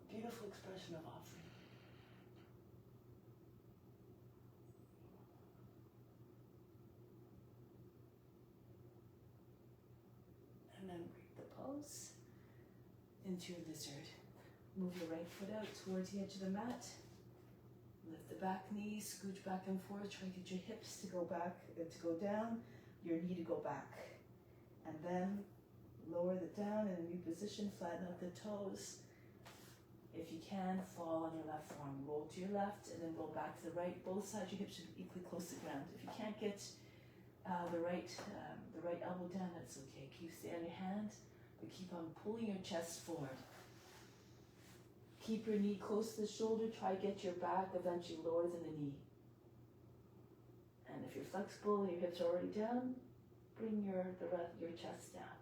Beautiful expression of offering. And then break the pose into your lizard. Move your right foot out towards the edge of the mat. Lift the back knee, scooch back and forth. Try to get your hips to go back, to go down, your knee to go back. And then lower it down in a new position, flatten out the toes. If you can, fall on your left arm. Roll to your left and then roll back to the right. Both sides of your hips should be equally close to the ground. If you can't get the right elbow down, that's okay. Keep staying on your hand, but keep on pulling your chest forward. Keep your knee close to the shoulder. Try to get your back eventually lower than the knee. And if you're flexible and your hips are already down, bring your chest down.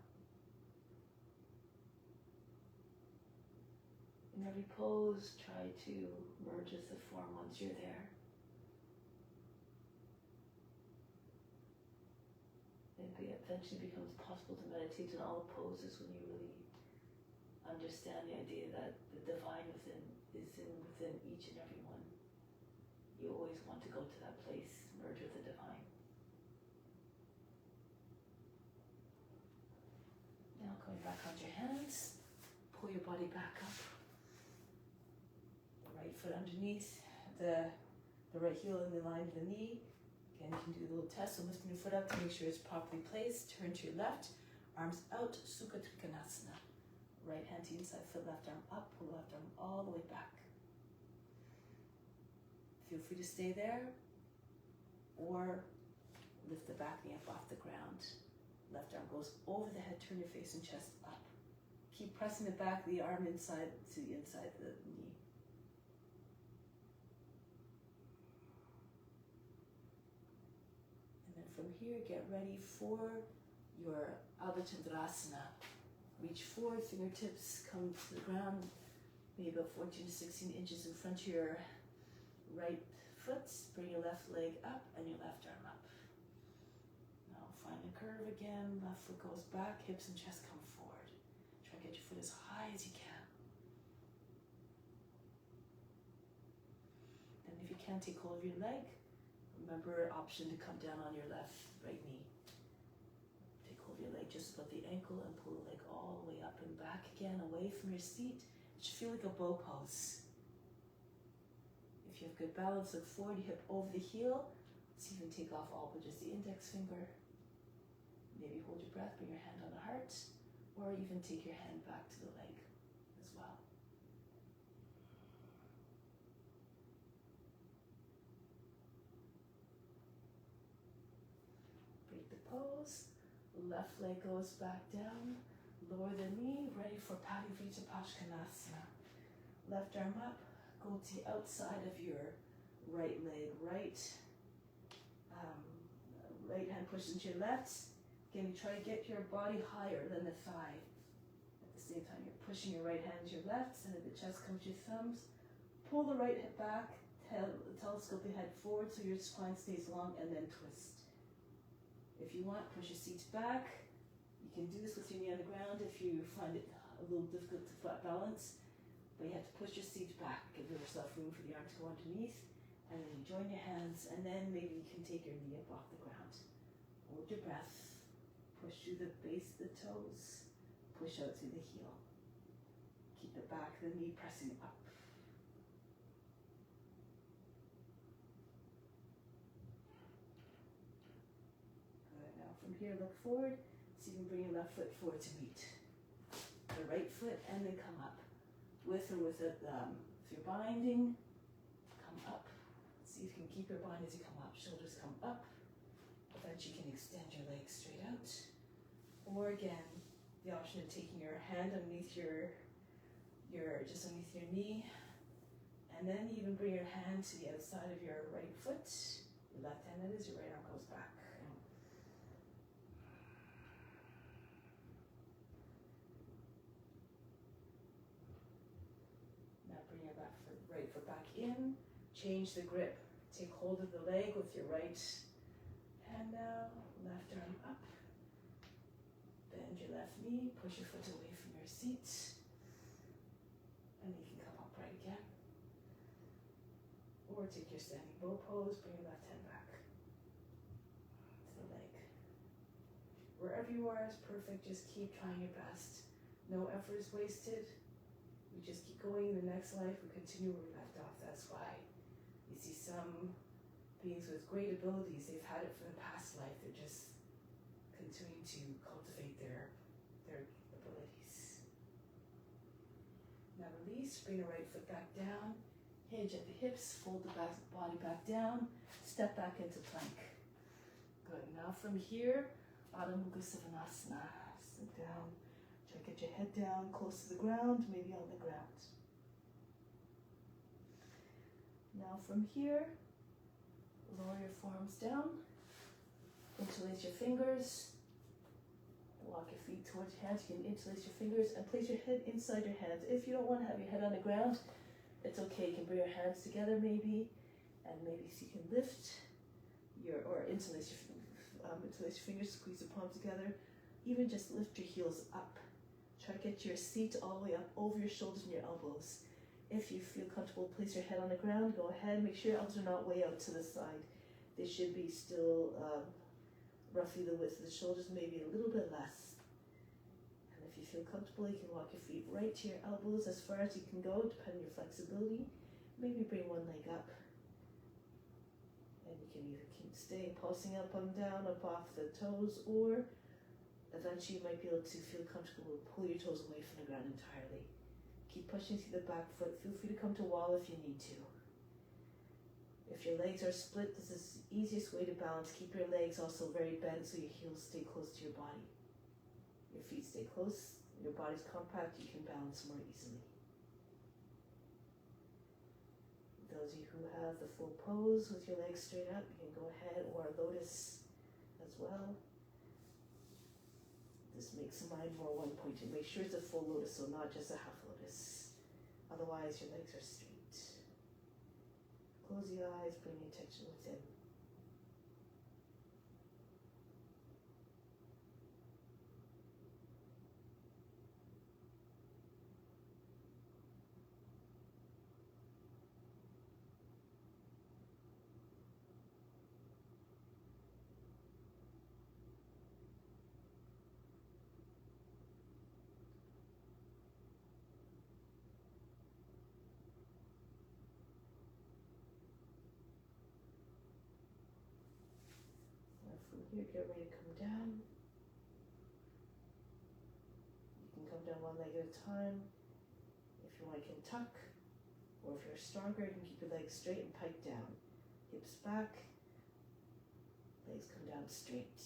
In every pose, try to merge with the form once you're there. It eventually becomes possible to meditate in all poses when you really understand the idea that the divine within is within each and every one. You always want to go to that place, merge with the divine. Now coming back onto your hands, pull your body back up. The right foot underneath, the right heel in the line of the knee. Again, you can do a little test, so lifting your foot up to make sure it's properly placed. Turn to your left, arms out, Sukha Trikonasana. Right hand to the inside foot, left arm up, pull the left arm all the way back. Feel free to stay there or lift the back knee up off the ground. Left arm goes over the head, turn your face and chest up. Keep pressing the back of the arm inside to the inside of the knee. And then from here, get ready for your Ardha Chandrasana. Reach forward, fingertips come to the ground, maybe about 14 to 16 inches in front of your right foot. Bring your left leg up and your left arm up. Now find the curve again, left foot goes back, hips and chest come forward. Try to get your foot as high as you can. And if you can't take hold of your leg, remember option to come down on your right knee. Your leg just above the ankle and pull the leg all the way up and back again, away from your seat. It should feel like a bow pose. If you have good balance, look forward, you hip over the heel. Let's even take off all but just the index finger. Maybe hold your breath, bring your hand on the heart, or even take your hand back to the leg as well. Break the pose. Left leg goes back down, lower the knee, ready for Parivrita Pashkanasana. Left arm up, go to the outside of your right leg, right hand pushes into your left. Again, you try to get your body higher than the thigh. At the same time, you're pushing your right hand to your left, and at the chest comes your thumbs. Pull the right hip back, telescope the head forward so your spine stays long, and then twist. If you want, push your seat back. You can do this with your knee on the ground if you find it a little difficult to flat balance, but you have to push your seat back, give yourself room for the arm to go underneath, and then you join your hands, and then maybe you can take your knee up off the ground. Hold your breath, push through the base of the toes, push out through the heel. Keep the back of the knee pressing up. Good, now from here look forward, so you can bring your left foot forward to meet the right foot, and then come up. With or without if you're binding, come up. See if you can keep your bind as you come up. Shoulders come up. Eventually you can extend your legs straight out. Or again, the option of taking your hand underneath your just underneath your knee, and then even bring your hand to the outside of your right foot. Your left hand, that is, your right arm goes back. Right foot back in, change the grip. Take hold of the leg with your right hand now, left arm up. Bend your left knee, push your foot away from your seat. And you can come upright again. Or take your standing bow pose, bring your left hand back to the leg. Wherever you are is perfect, just keep trying your best. No effort is wasted. We just keep going. In the next life, we continue where we left off. That's why you see some beings with great abilities. They've had it for the past life. They're just continuing to cultivate their abilities. Now release. Bring the right foot back down. Hinge at the hips. Fold the body back down. Step back into plank. Good. Now from here, Adho Mukha Svanasana. Sit down. Try to get your head down, close to the ground, maybe on the ground. Now from here, lower your forearms down, interlace your fingers, walk your feet towards your hands. You can interlace your fingers and place your head inside your hands. If you don't want to have your head on the ground, it's okay. You can bring your hands together maybe, and maybe so you can lift or interlace your fingers, squeeze the palms together. Even just lift your heels up. Try to get your seat all the way up over your shoulders and your elbows. If you feel comfortable, place your head on the ground. Go ahead. Make sure your elbows are not way out to the side. They should be still roughly the width of the shoulders, maybe a little bit less. And if you feel comfortable, you can walk your feet right to your elbows as far as you can go, depending on your flexibility. Maybe bring one leg up. And you can either keep staying, pulsing up and down, up off the toes, or eventually you might be able to feel comfortable and pull your toes away from the ground entirely. Keep pushing through the back foot. Feel free to come to wall if you need to. If your legs are split, this is the easiest way to balance. Keep your legs also very bent so your heels stay close to your body. Your feet stay close, your body's compact, you can balance more easily. Those of you who have the full pose with your legs straight up, you can go ahead, or lotus as well. This makes the mind more one-pointed. Make sure it's a full lotus, so not just a half lotus. Otherwise, your legs are straight. Close your eyes, bring your attention within. Here, get ready to come down. You can come down one leg at a time. If you want, you can tuck. Or if you're stronger, you can keep your legs straight and pike down. Hips back. Legs come down straight.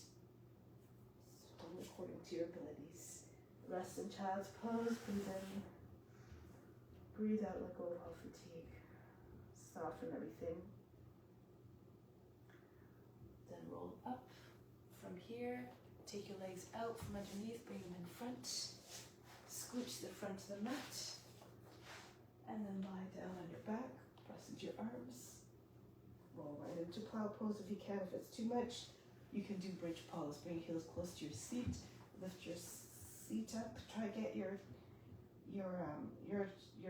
Done according to your abilities. Rest in child's pose. Breathe in. Breathe out, let go of all fatigue. Soften everything. Then roll up. From here, take your legs out from underneath, bring them in front. Scooch the front of the mat. And then lie down on your back, press into your arms. Roll right into plow pose if you can. If it's too much, you can do bridge pose. Bring your heels close to your seat. Lift your seat up. Try to get your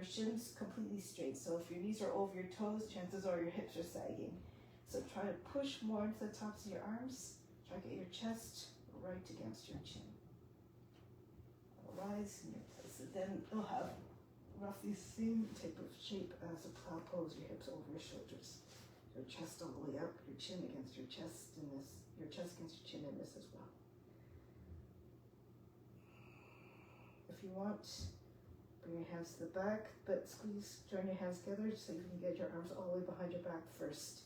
shins completely straight. So if your knees are over your toes, chances are your hips are sagging. So try to push more into the tops of your arms. Try to get your chest right against your chin. Otherwise, in your place. So then you'll have roughly the same type of shape as a plow pose. Your hips over your shoulders. Your chest all the way up, your chin against your chest in this, your chest against your chin in this as well. If you want, bring your hands to the back, but join your hands together so you can get your arms all the way behind your back first.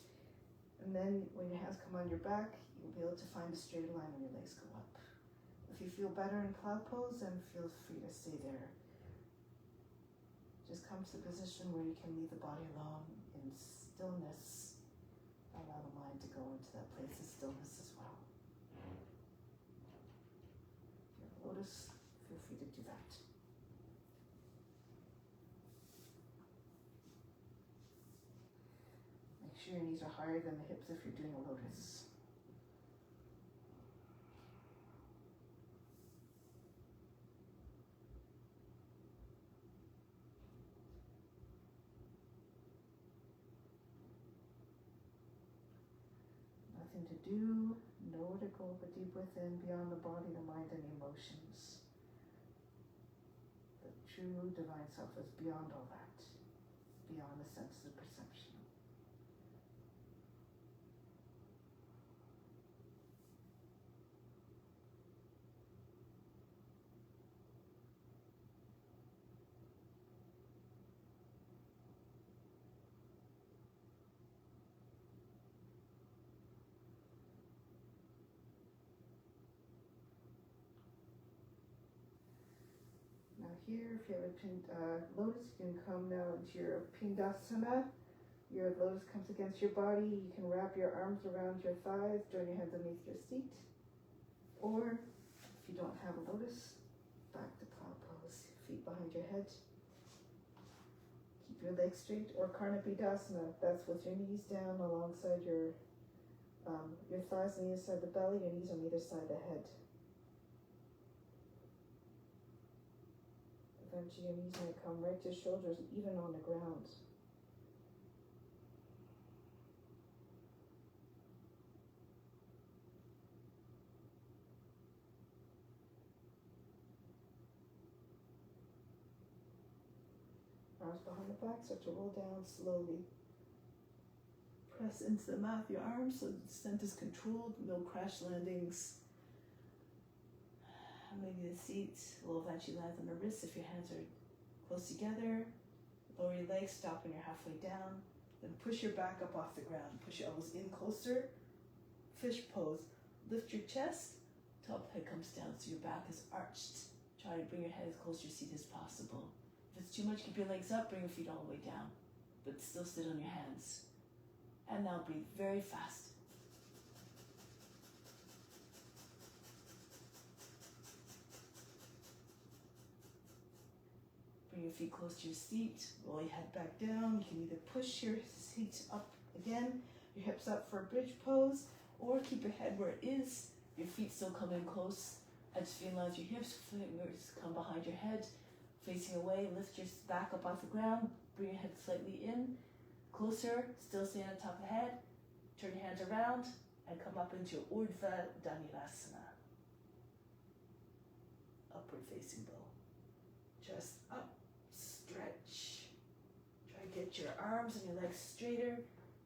And then when your hands come on your back, you'll be able to find a straight line when your legs go up. If you feel better in plow pose, then feel free to stay there. Just come to the position where you can leave the body alone in stillness. Allow the mind to go into that place of stillness as well. If you have lotus, feel free to do that. Make sure your knees are higher than the hips if you're doing a lotus. Nothing to do, nowhere to go but deep within, beyond the body, the mind, and the emotions. The true divine self is beyond all that, beyond the senses of perception. Now here, if you have a lotus, you can come now into your pindasana. Your lotus comes against your body. You can wrap your arms around your thighs, join your hands underneath your seat. Or, if you don't have a lotus, back to plow pose. Feet behind your head. Keep your legs straight. Or karnapidasana. That's with your knees down alongside your thighs on either side of the belly, your knees on either side of the head. Eventually your knees might come right to shoulders, even on the ground. Arms behind the back, start to roll down slowly. Press into the mouth of your arms so the descent is controlled, no crash landings. Maybe the seat will eventually land on the wrists if your hands are close together. Lower your legs, stop when you're halfway down. Then push your back up off the ground. Push your elbows in closer. Fish pose. Lift your chest. Top head comes down so your back is arched. Try to bring your head as close to your seat as possible. If it's too much, keep your legs up. Bring your feet all the way down. But still sit on your hands. And now breathe very fast. Bring your feet close to your seat, roll your head back down. You can either push your seat up again, your hips up for a bridge pose, or keep your head where it is, your feet still come in close. I just feel as your hips, fingers come behind your head, facing away. Lift your back up off the ground, bring your head slightly in, closer, still stay on top of the head. Turn your hands around and come up into Urdhva Dhanurasana. Upward facing bow. Chest up. Stretch. Try to get your arms and your legs straighter.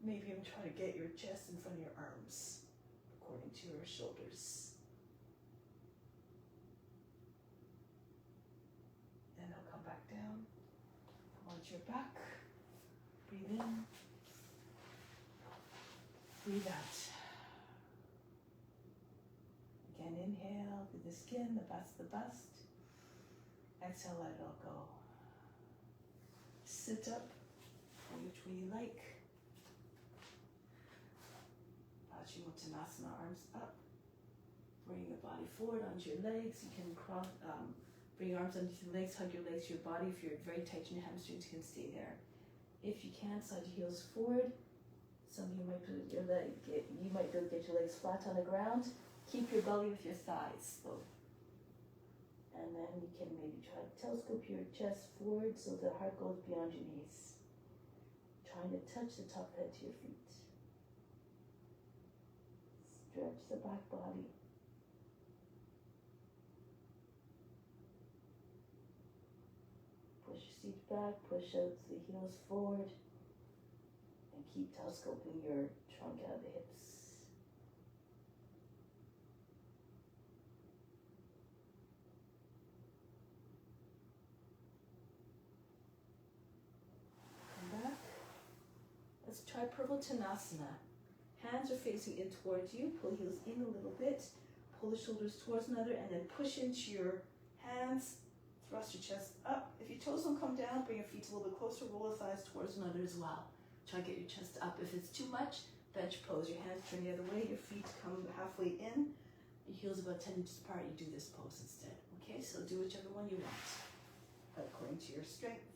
Maybe even try to get your chest in front of your arms, according to your shoulders. Then I'll come back down. Come onto your back. Breathe in. Breathe out. Again, inhale through the skin, the bust. Exhale, let it all go. Sit up, which way you like. Paschimottanasana, arms up. Bring your body forward onto your legs. You can Bring your arms underneath your legs, hug your legs to your body. If you're very tight in your hamstrings, you can stay there. If you can, slide your heels forward. Some of you might put your leg, you might be able to get your legs flat on the ground. Keep your belly with your thighs though. And then you can maybe try to telescope your chest forward so the heart goes beyond your knees. Trying to touch the top head to your feet. Stretch the back body. Push your seat back, push out the heels forward, and keep telescoping your trunk out of the hips. Come back. Let's try Purvottanasana. Hands are facing in towards you. Pull heels in a little bit. Pull the shoulders towards another, and then push into your hands. Thrust your chest up. If your toes don't come down, bring your feet a little bit closer. Roll the thighs towards another as well. Try to get your chest up. If it's too much, bench pose. Your hands turn the other way. Your feet come halfway in. Your heels about 10 inches apart. You do this pose instead. Okay, so do whichever one you want, according to your strength.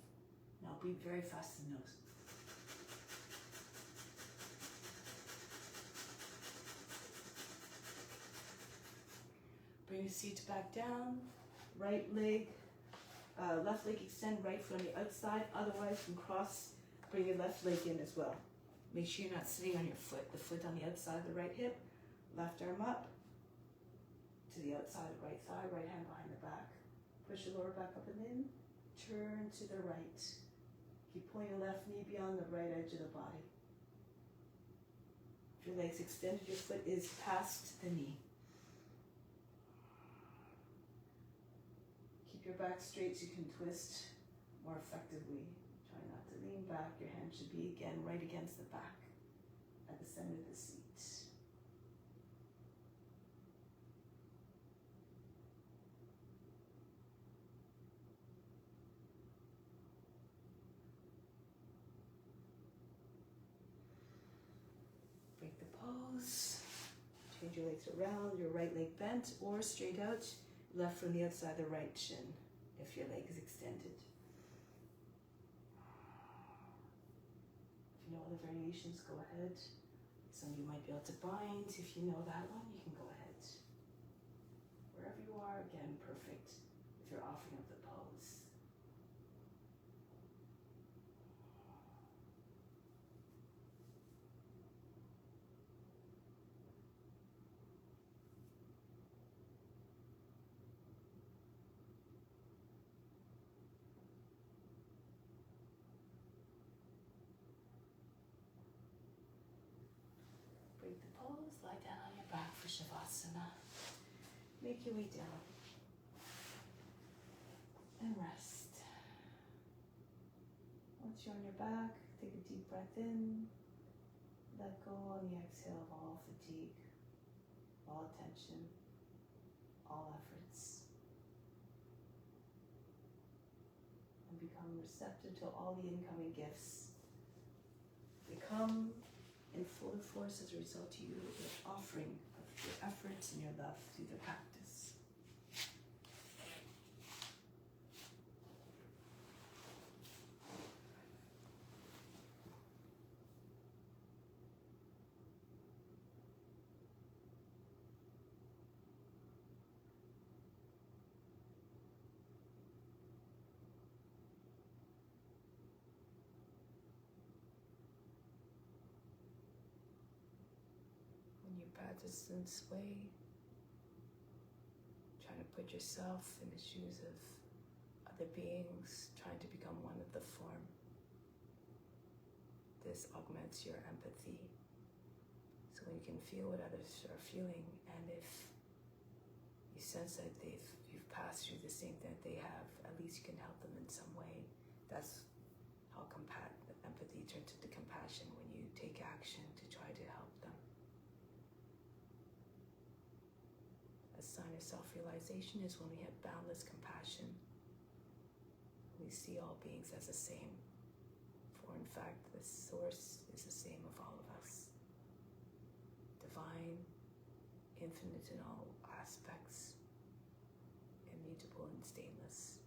Now breathe very fast in the nose. Bring your seat back down. Right leg, left leg extend, right foot on the outside. Otherwise, you can cross, bring your left leg in as well. Make sure you're not sitting on your foot. The foot on the outside of the right hip. Left arm up to the outside of the right thigh. Right hand behind the back. Push your lower back up and in. Turn to the right. Keep pulling your left knee beyond the right edge of the body. If your leg's extended, your foot is past the knee. Keep your back straight so you can twist more effectively. Try not to lean back. Your hand should be again right against the back at the center of the seat. Break the pose. Change your legs around, your right leg bent or straight out. Left from the outside of the right shin, if your leg is extended. If you know other variations, go ahead. Some of you might be able to bind. If you know that one, you can go ahead. Wherever you are, again, perfect if you're offering up the pose. Break the pose, lie down on your back for Shavasana. Make your way down. And rest. Once you're on your back, take a deep breath in. Let go on the exhale of all fatigue, all tension, all efforts. And become receptive to all the incoming gifts. They come in full force as a result of your offering of your efforts and your love through the practice. Practice in sway, trying to put yourself in the shoes of other beings, trying to become one of the form. This augments your empathy. So when you can feel what others are feeling, and if you sense that you've passed through the same thing that they have, at least you can help them in some way. That's how empathy turns into compassion, when you take action to try to help them. Sign of self-realization is when we have boundless compassion. We see all beings as the same, for in fact the source is the same of all of us. Divine, infinite in all aspects, immutable and stainless.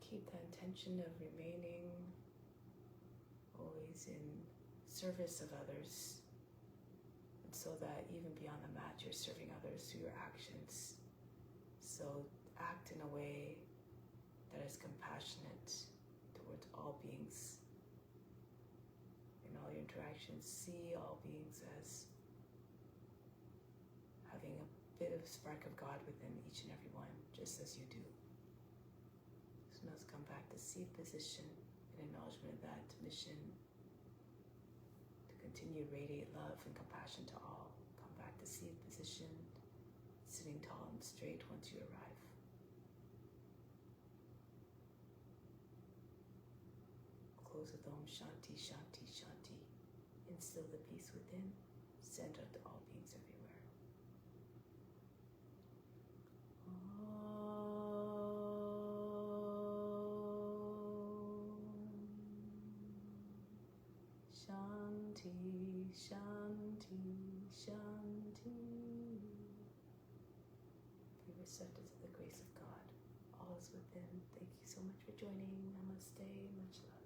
Keep the intention of remaining always in service of others, and so that even beyond the mat, you're serving others through your actions. So act in a way that is compassionate towards all beings. In all your interactions, see all beings as having a bit of spark of God within each and every one, just as you do. So now let's come back to seat position in acknowledgement of that mission to continue to radiate love and compassion to all. Come back to seat position, sitting tall and straight once you arrive. Close with Om Shanti, Shanti, Shanti. Instill the peace within. Send out to all beings everywhere. Shanti, Shanti, Shanti. Be receptive to the grace of God. All is within. Thank you so much for joining. Namaste. Much love.